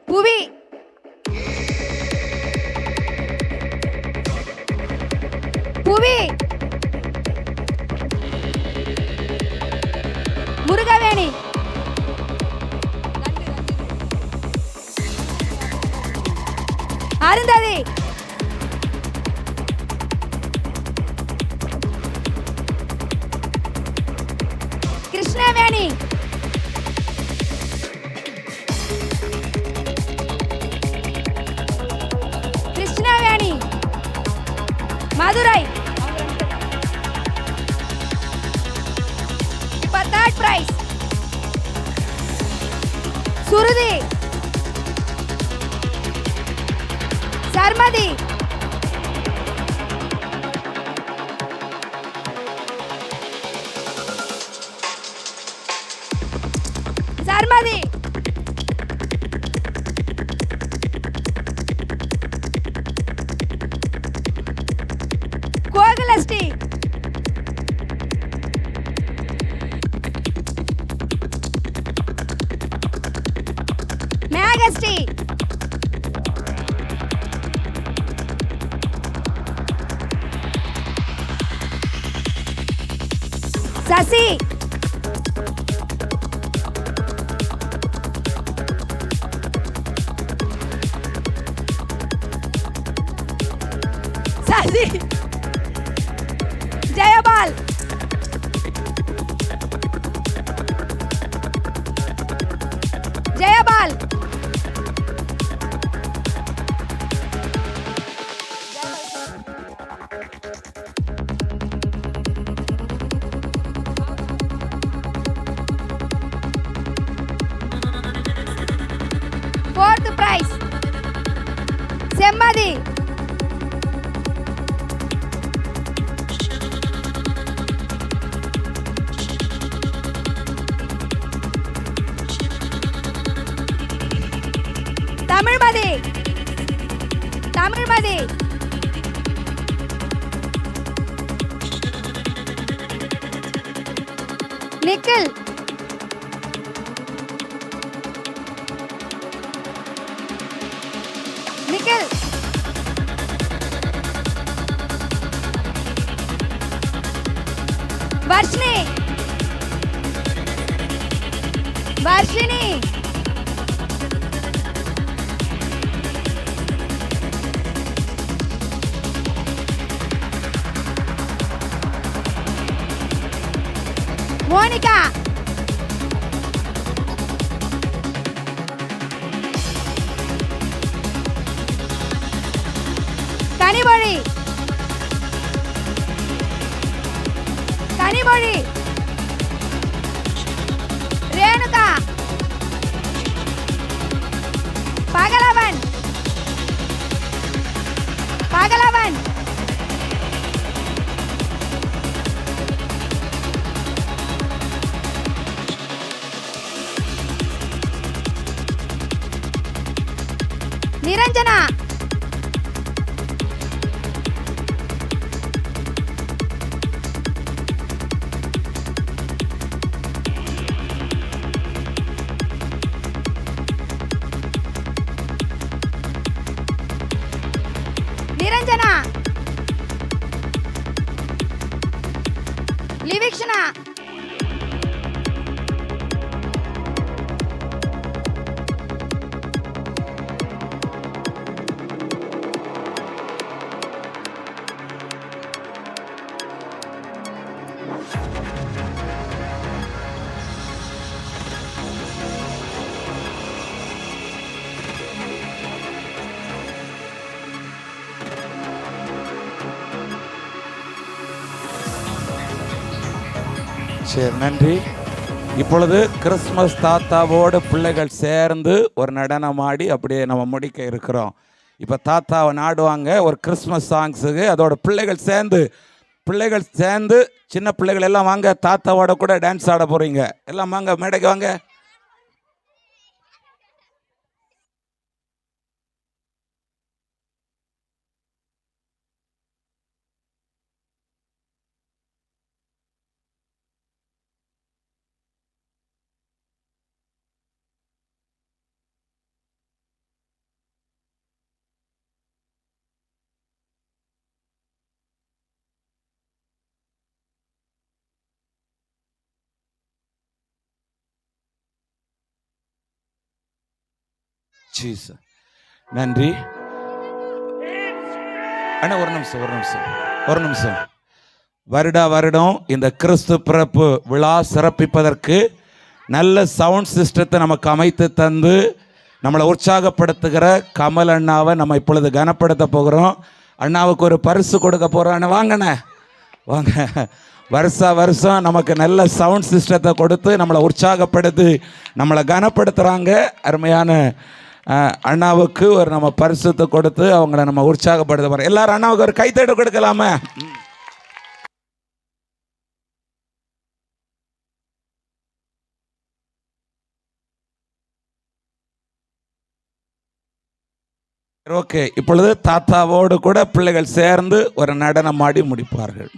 Puvi Puvi Murugaveni Arundhathi Krishnaveni Krishnaveni Madurai இப்ப third prize Sruthi Sarmathi Sarmathi Gokulasri Megasri Sasi Sasi Jayapal Jayapal fourth prize Semmathi Tamilmathi Tamilmathi Nikhil Nikhil Varshini Varshini Monika Kanimozhi Kanimozhi Renuka Niranjana, Niranjana, லிவிக்ஷனா, சரி, நன்றி. இப்பொழுது கிறிஸ்மஸ் தாத்தாவோடு பிள்ளைகள் சேர்ந்து ஒரு நடனமாடி அப்படியே நம்ம முடிக்க இருக்கிறோம். இப்போ தாத்தாவை நாடுவாங்க ஒரு கிறிஸ்மஸ் சாங்ஸுக்கு. அதோட பிள்ளைகள் சேர்ந்து சின்ன பிள்ளைகள் எல்லாம் வாங்க, தாத்தாவோட கூட டான்ஸ் ஆட போகிறீங்க. எல்லாம் வாங்க, மேடைக்கு வாங்க. ஜீசஸ், நன்றி அண்ணா. ஒரு நிமிஷம். வருடம் இந்த கிறிஸ்து பிறப்பு விழா சிறப்பிப்பதற்கு நல்ல சவுண்ட் சிஸ்டத்தை நமக்கு அமைத்து தந்து நம்மளை உற்சாகப்படுத்துகிற கமல் அண்ணாவை நம்ம இப்பொழுது கனப்படுத்த போகிறோம். அண்ணாவுக்கு ஒரு பரிசு கொடுக்க போகிறோம். அண்ணா வாங்கண்ணே, வாங்க. வருஷம் நமக்கு நல்ல சவுண்ட் சிஸ்டத்தை கொடுத்து நம்மளை உற்சாகப்படுத்தி நம்மளை கனப்படுத்துகிறாங்க. அருமையான அண்ணாவுக்கு ஒரு நம்ம பரிசுத்தை கொடுத்து அவங்கள நம்ம உற்சாகப்படுத்த போகிறோம். எல்லாரும் அண்ணாவுக்கு ஒரு கைத்தட்டு கொடுக்கலாமே. ஓகே, இப்பொழுது தாத்தாவோடு கூட பிள்ளைகள் சேர்ந்து ஒரு நடனம் ஆடி முடிப்பார்கள்.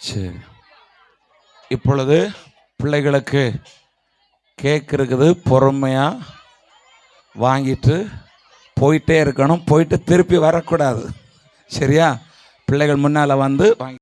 சரி, இப்பொழுது பிள்ளைகளுக்கு கேக் இருக்குது, பொறுமையாக வாங்கிட்டு போயிட்டே இருக்கணும். போயிட்டு திருப்பி வரக்கூடாது. சரியா? பிள்ளைகள் முன்னால் வந்து வாங்கி